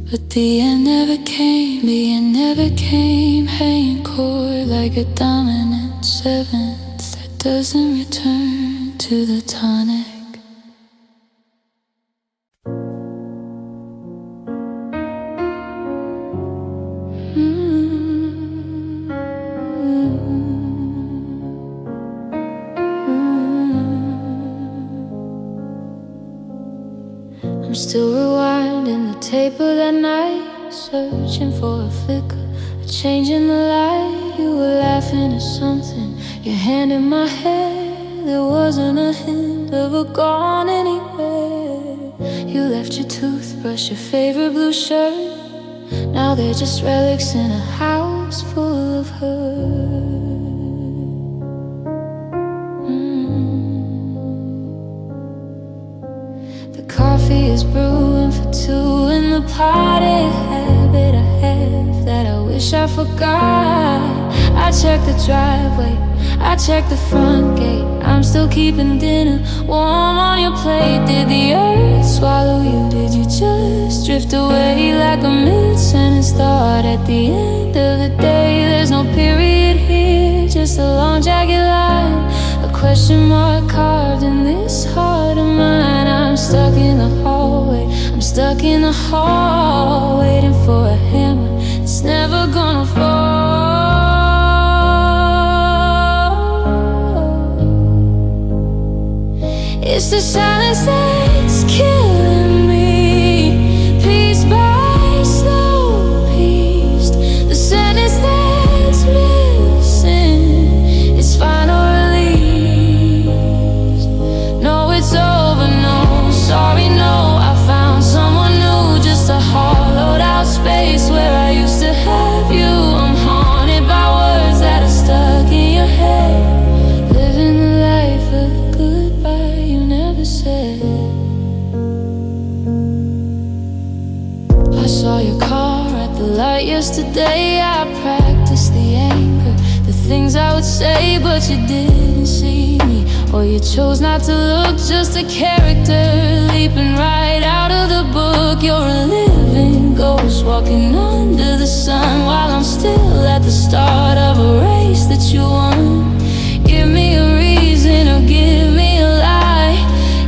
but the end never came. The end never came. Hanging core like a dominant seventh doesn't return to the tonic. I'm still rewinding the tape of that night, searching for a flicker, a change in the light. You were laughing at something, your hand in my hair. There wasn't a hint of a gone anywhere. You left your toothbrush, your favorite blue shirt. Now they're just relics in a house full of hurt. The coffee is brewing for two, and the party habit I have that I wish I forgot. I check the driveway, I checked the front gate, I'm still keeping dinner warm on your plate. Did the earth swallow you? Did you just drift away like a mid-sentence thought? At the end of the day, there's no period here, just a long jagged line, a question mark carved in this heart of mine. I'm stuck in the hallway, I'm stuck in the hall, waiting for a hammer that's never gonna fall. It's the silence that's killing me, piece by slow piece. The sentence that's missing, it's final release. No, it's over, no, sorry, no. I found someone new, just a hollowed out space where I used to have you. I'm haunted by words that are stuck in your head, living the life of the goodbye you never said. I saw your car at the light yesterday. I practiced the anger, the things I would say, but you didn't see me, or you chose not to look. Just a character leaping right out of the book. You're a living ghost walking under the sun, while I'm still at the start of a race that you won. Give me a reason or give me a lie,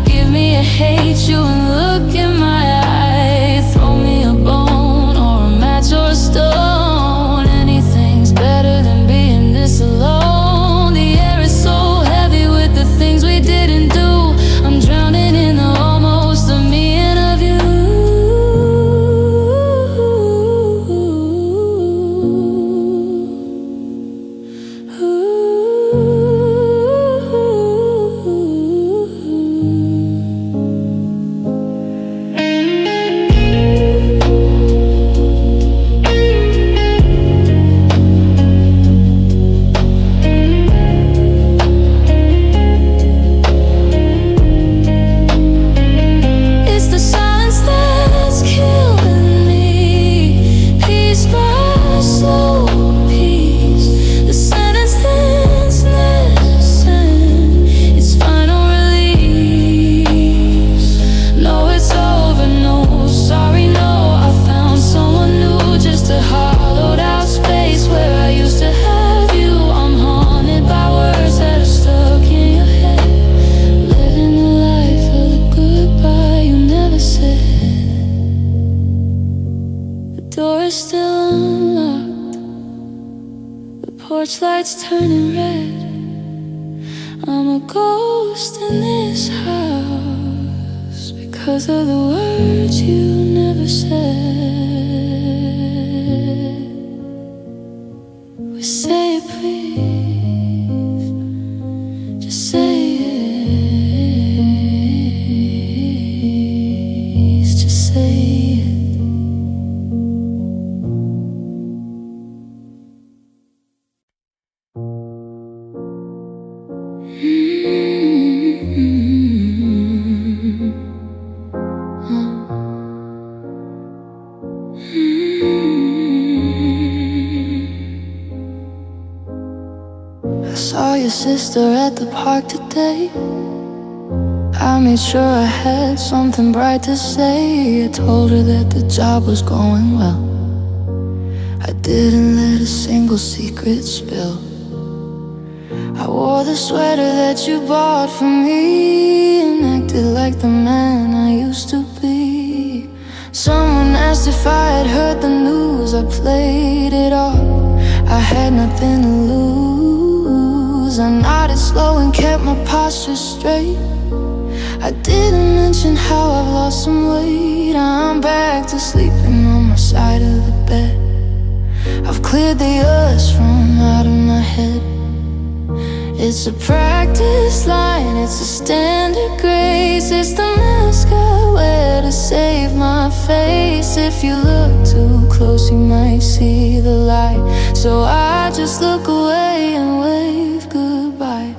give me a hate you and look in my eye. Throw me a bone or a match or a stone, anything's better than being this alone. The air is so heavy with the things we didn't do. I'm drowning in the almost of me and of you. It's the silence that's killing me, piece by slow piece. The sentence that's missing, it's final release. No, it's over, no, sorry, no. I found someone new, just a hollowed out space where I used to have you. I'm haunted by words that are stuck in your head, living the life of the goodbye you never said. The door is still unlocked, the porch lights turning red. I'm a ghost in this house because of the words you never said. We say it, please, just say it, just say it. I saw your sister at the park today. I made sure I had something bright to say. I told her that the job was going well. I didn't let a single secret spill. I wore the sweater that you bought for me and acted like the man I used to be. Someone asked if I had heard the news. I played it off, I had nothing to lose. I nodded slow and kept my posture straight. I didn't mention how I've lost some weight. I'm back to sleeping on my side of the bed. I've cleared the us from out of my head. It's a practice line, it's a standard grace. It's the mask I wear to save my face. If you look too close you might see the light, so I just look away and wave goodbye.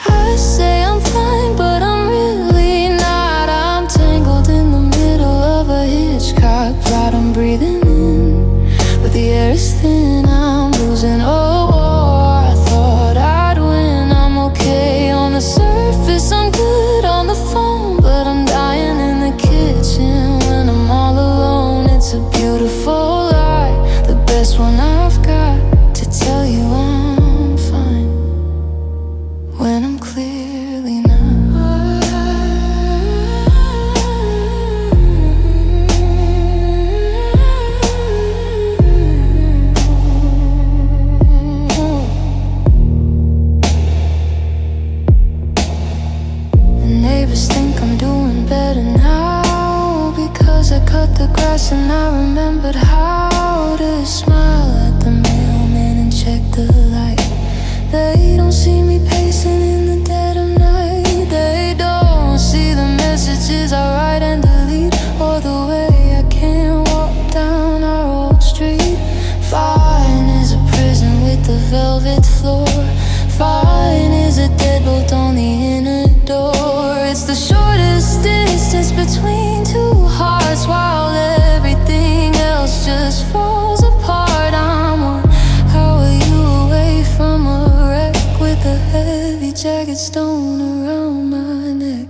I say I'm fine, but I'm really not. I'm tangled in the middle of a Hitchcock plot. I'm breathing in, but the air is thin. I'm losing. Oh, I thought I'd win. cut the grass, and I remembered how to smile at the mailman and check the light. They don't see me pacing in the dead of night. They don't see the messages I write and delete, or the way I can't walk down our old street. Fine is a prison with the velvet floor. Fine is a deadbolt on the inner door. It's the shortest distance between two hearts, while everything else just falls apart. I'm 1 hour away from a wreck with a heavy jagged stone around my neck.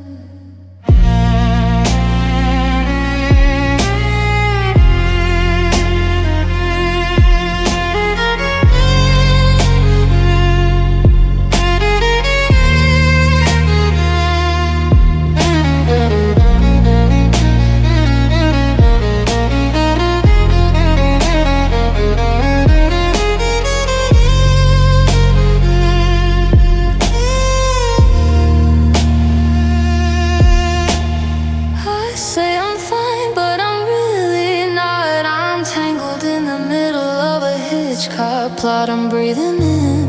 Plot I'm breathing in,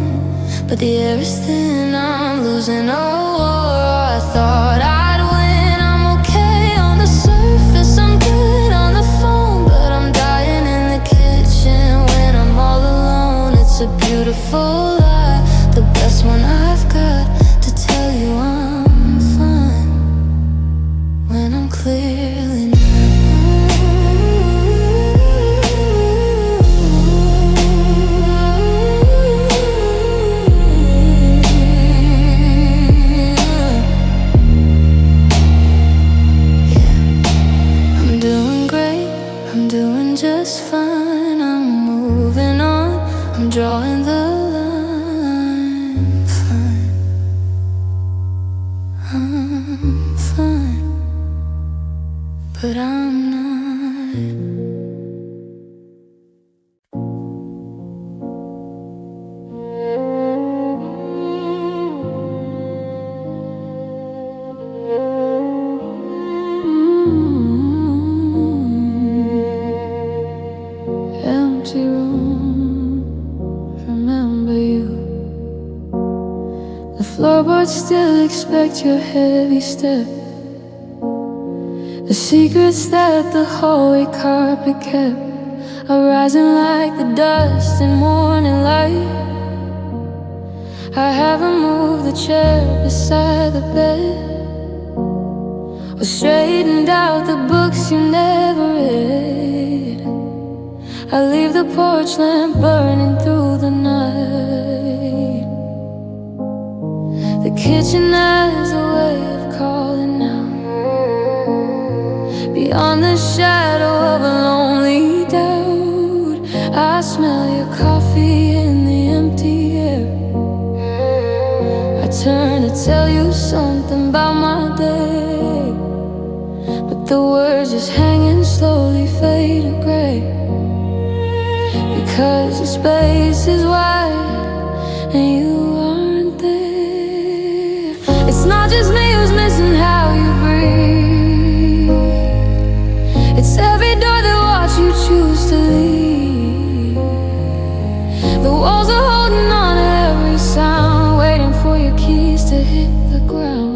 but the air is thin. I'm losing a war. I thought I'd win. I'm okay on the surface, I'm good on the phone, but I'm dying in the kitchen when I'm all alone. It's a beautiful lie, the best one I've got to tell you I'm fine when I'm clearly not. Just fine, I'm moving on, I'm drawing the line. Fine, I'm fine, but I'm not. Empty room, remember you. The floorboards still expect your heavy step. The secrets that the hallway carpet kept are rising like the dust in morning light. I haven't moved the chair beside the bed, or straightened out the books you never read. I leave the porch lamp burning through the night. The kitchen has a way of calling out, beyond the shadow of a lonely doubt. I smell your coffee in the empty air. I turn to tell you something about my day, but the words just hanging slowly fade to gray. Because the space is wide and you aren't there. It's not just me who's missing how you breathe. It's every door that watch you choose to leave. The walls are holding on to every sound, waiting for your keys to hit the ground.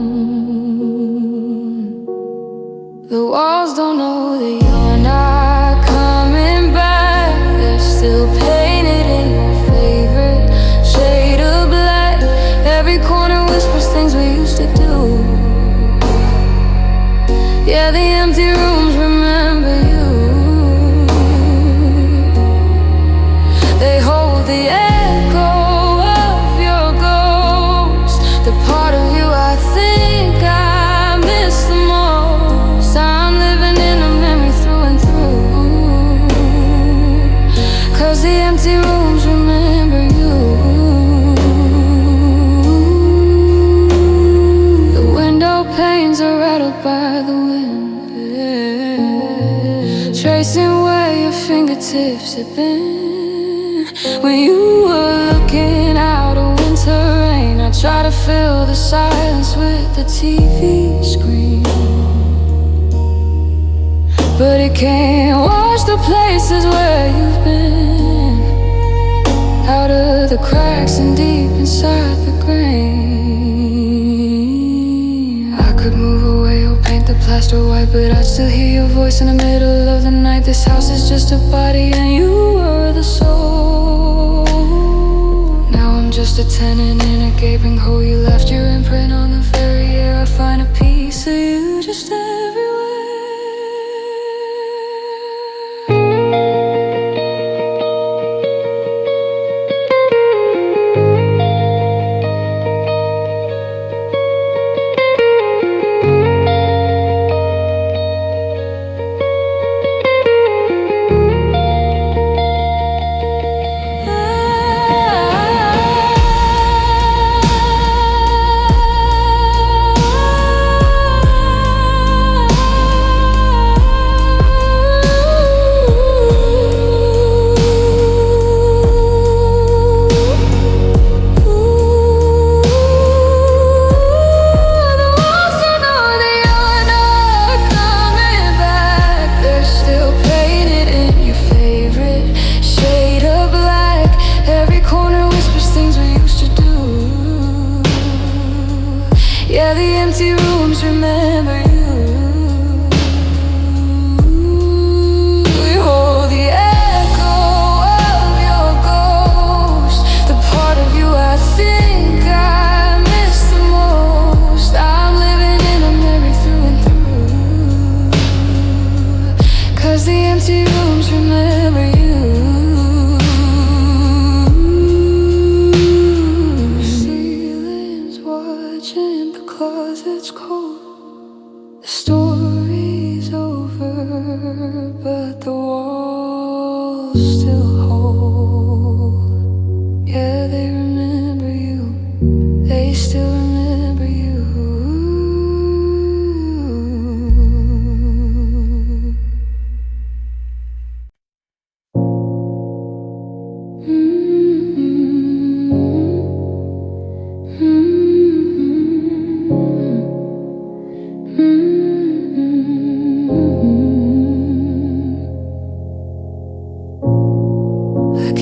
The walls don't know that you're not coming back. They're still painted in your favorite shade of black. Every corner whispers things we used to do. Yeah, the empty rooms remember you. They hold the echo of your ghost, the part of you I think I miss the most. I'm living in a memory through and through, 'cause the empty rooms remember you. The window panes are rattled by the wind, yeah, tracing where your fingertips have been. When you were looking out a winter rain, I try to fill the silence with the TV screen, but it can't watch the places where you've been, out of the cracks and deep inside the grain. I could move away or paint the plaster white, but I'd still hear your voice in the middle of the night. This house is just a body and you were the soul. Now I'm just a tenant in a gaping hole. You left your imprint on the very air. I find a piece of you just everywhere. Yeah, the empty rooms remember you. We hold the echo of your ghost, the part of you I think I miss the most. I'm living in a memory through and through, 'cause the empty rooms remember you. Closet's cold, the story's over, but the walls still hold. Yeah, they remember you, they still remember you.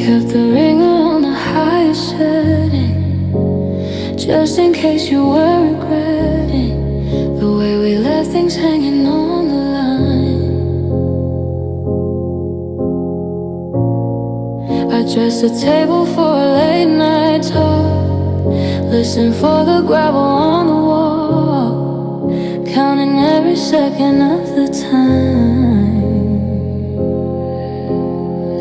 Kept the ring on the highest setting, just in case you were regretting the way we left things hanging on the line. I dressed the table for a late night talk, listen for the gravel on the wall, counting every second of the time.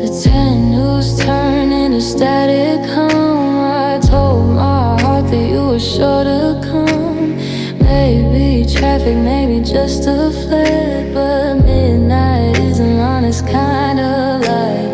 The 10 news turned into static hum. I told my heart that you were sure to come. Maybe traffic, maybe just a flare, but midnight isn't honest kind of light.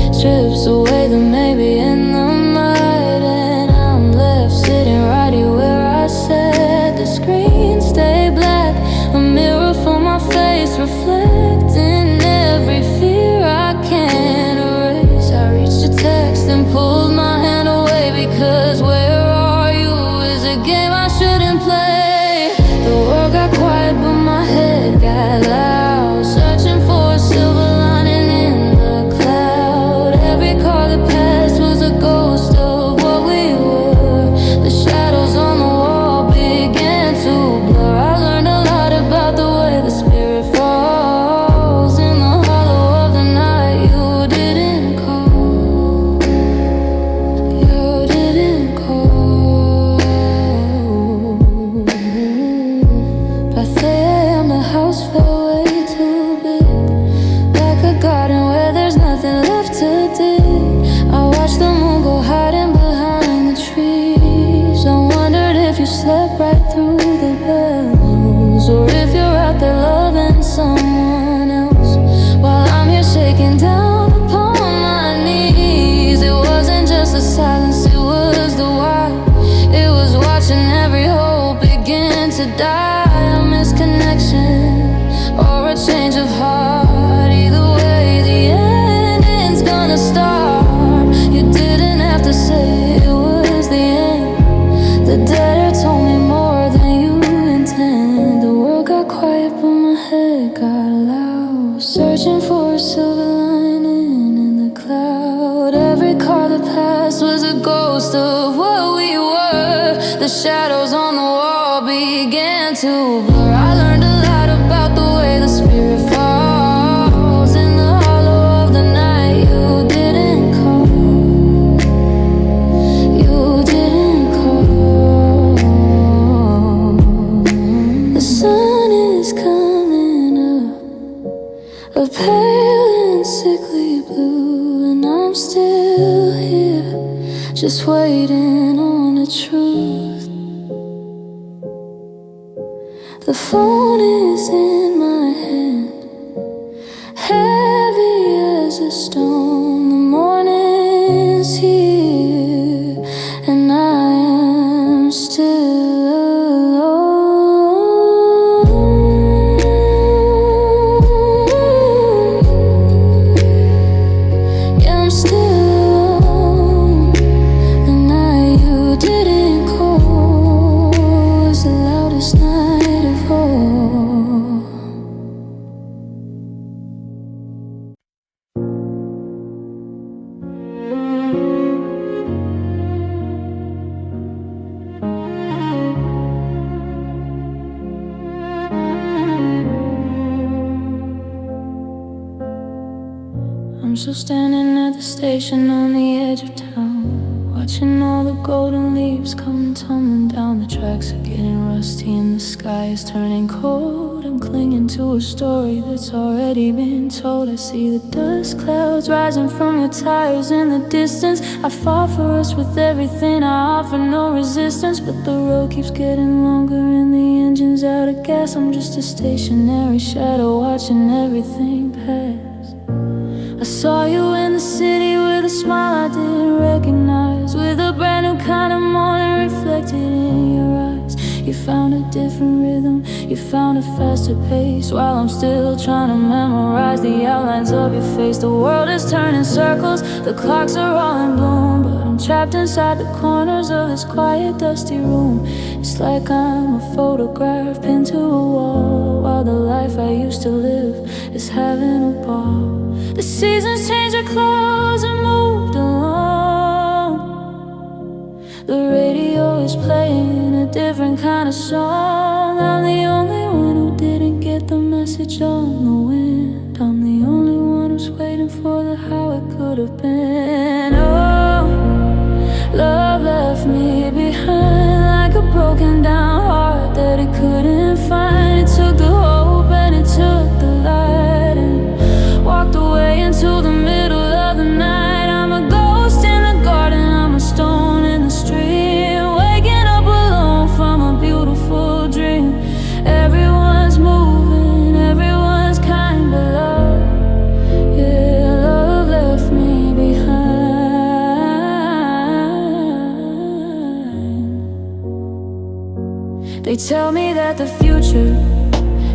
It strips away the maybe in the night, and I'm left sitting right here where I sat. The screen stay black, a mirror for my face reflecting every fear I can't erase. I reached a text and pulled my hand away, because where are you is a game I shouldn't play. The world got quiet but my head got loud, searching for a silver lining in the cloud. Every car that passed was a ghost of what we were. The shadows on the wall began to blur. I learned a lot about the way the spirit falls in the hollow of the night. You didn't call, you didn't call. By 3 a.m. the house felt way too big, like a garden where there's nothing left to dig. I watched the moon go hiding behind the trees. I wondered if you slept right through the bells, or if you're out there loving someone else, while I'm here shaking down upon my knees. It wasn't just the silence, it was the why. It was watching every hope begin to die. A misconnection or a change of heart, either way the ending's gonna start. You didn't have to say it was the end. The dead air told me more than you intend. The world got quiet but my head got loud, searching began to blur. I learned a lot about the way the spirit falls in the hollow of the night. You didn't call. You didn't call. The sun is coming up, a pale and sickly blue, and I'm still here, just waiting on the truth. The phone is in my hand, heavy as a stone. The morning's here, and I am still alone. Yeah, I'm still alone. The night you didn't call was the loudest night of all. I'm still standing at the station on the edge of town, watching all the golden leaves come tumbling down. The tracks are getting rusty and the sky is turning cold. I'm clinging to a story that's already been told. I see the dust clouds rising from your tires in the distance. I fought for us with everything, I offer no resistance, but the road keeps getting longer and the engine's out of gas. I'm just a stationary shadow watching everything pass. I saw you in the city with a smile I didn't recognize, with a brand new kind of morning reflected in your eyes. You found a different rhythm, you found a faster pace, while I'm still trying to memorize the outlines of your face. The world is turning circles, the clocks are all in bloom, but I'm trapped inside the corners of this quiet, dusty room. It's like I'm a photograph pinned to a wall, while the life I used to live is having a ball. The seasons changed their clothes and moved along. The radio is playing a different kind of song. I'm the only one who didn't get the message on the wind. I'm the only one who's waiting for the how it could have been. Oh, love left me behind like a broken down heart that it couldn't find. It took the hope and it took the light and walked away into the middle of the night. I'm a ghost in the garden, I'm a stone in the street, waking up alone from a beautiful dream. Everyone's moving, everyone's kind of love. Yeah, love left me behind. They tell me that the future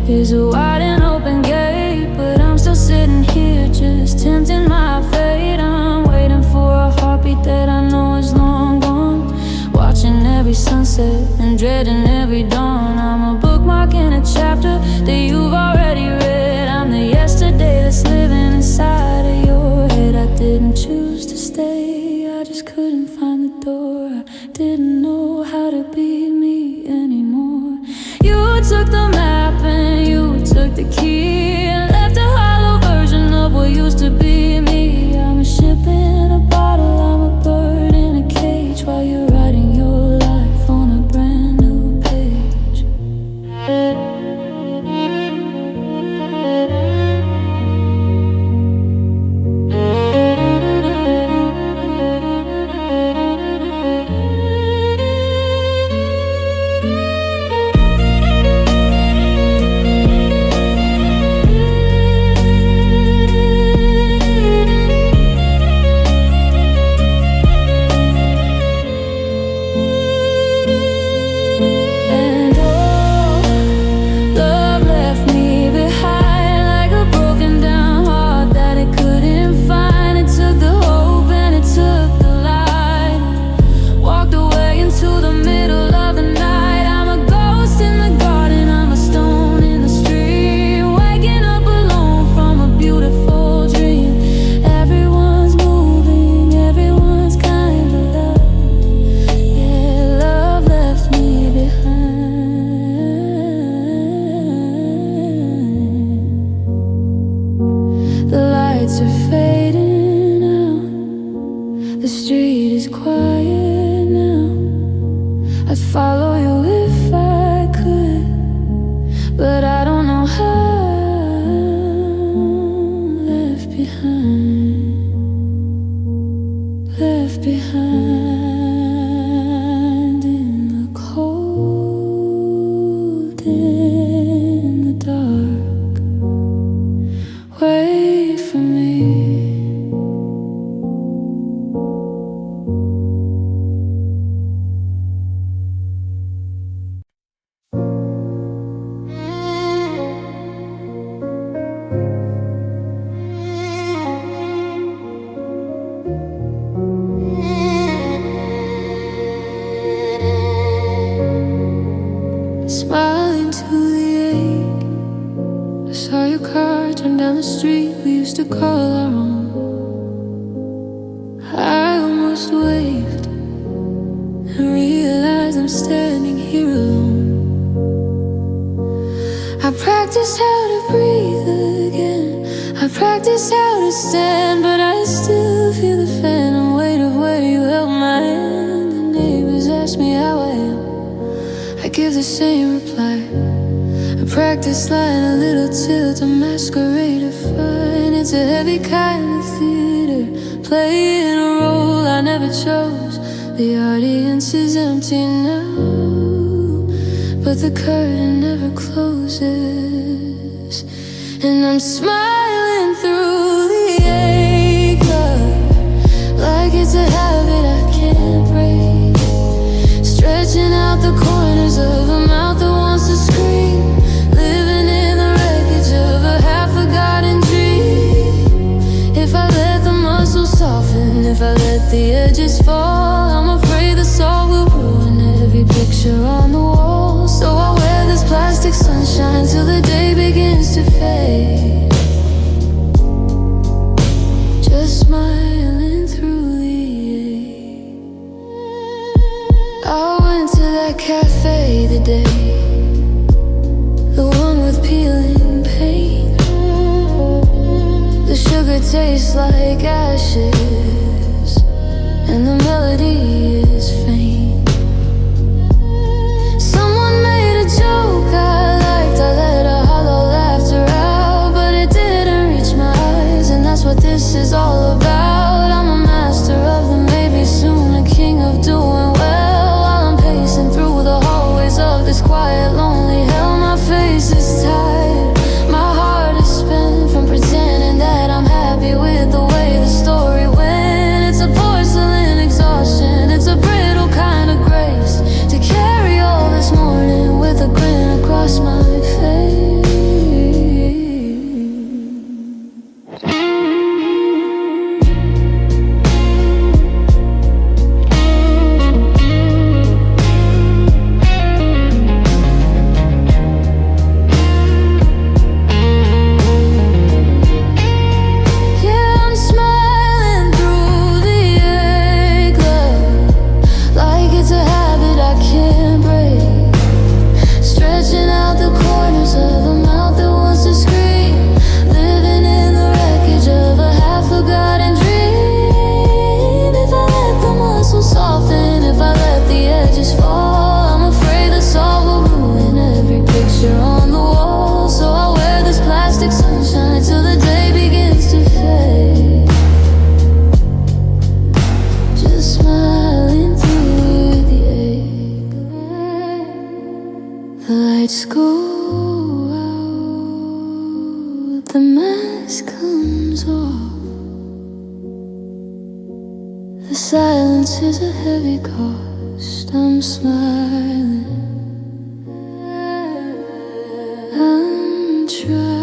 is a wide and open gate, but I'm still sitting here just tempting my fate. I'm waiting for a heartbeat that I know is long gone, watching every sunset and dreading every dawn. I'm a bookmark in a chapter that you've already read. I'm the yesterday that's living inside of your head. I didn't choose to stay, I just couldn't find the door. I didn't know how to be me anymore. You took the map and you took the key and left a hollow version of what used to be me. I'm a ship in a bottle, I'm a bird in a cage, while you're writing your life on a brand new page. to the ache. I saw your car turn down the street we used to call our own. I almost waved and realized I'm standing here alone. I practiced how to breathe again, I practiced how to stand, but I still feel the phantom weight of where you held my hand. The neighbors ask me how I am, I give the same reply. I practice lying a little till to masquerade a fine. It's a heavy kind of theater, playing a role I never chose. The audience is empty now, but the curtain never closes. And I'm smiling through the ache, love, like it's a habit I can't break. Stretching out the corners of a mouth that wants to scream, living in the wreckage of a half-forgotten dream. If I let the muscles soften, if I let the edges fall, I'm afraid the salt will ruin every picture on the wall. So I wear this plastic sunshine till the day begins to fade, just smiling through the ache. I went to that cafe the day, the one with peeling paint. The sugar tastes like ashes, and the melody is faint. Someone made a joke I liked, I let a hollow laughter out, but it didn't reach my eyes, and that's what this is all about. I'm a master of the maybe, soon a king of doing well, while I'm pacing through the hallways of this quiet, lonely hell. My face is tired, my heart is spent from pretending that I'm happy with the way the story went. It's a porcelain exhaustion, it's a brittle kind of grace to carry all this morning with a grin across my face. The lights go out, the mask comes off. The silence is a heavy cost. I'm smiling, I'm trying.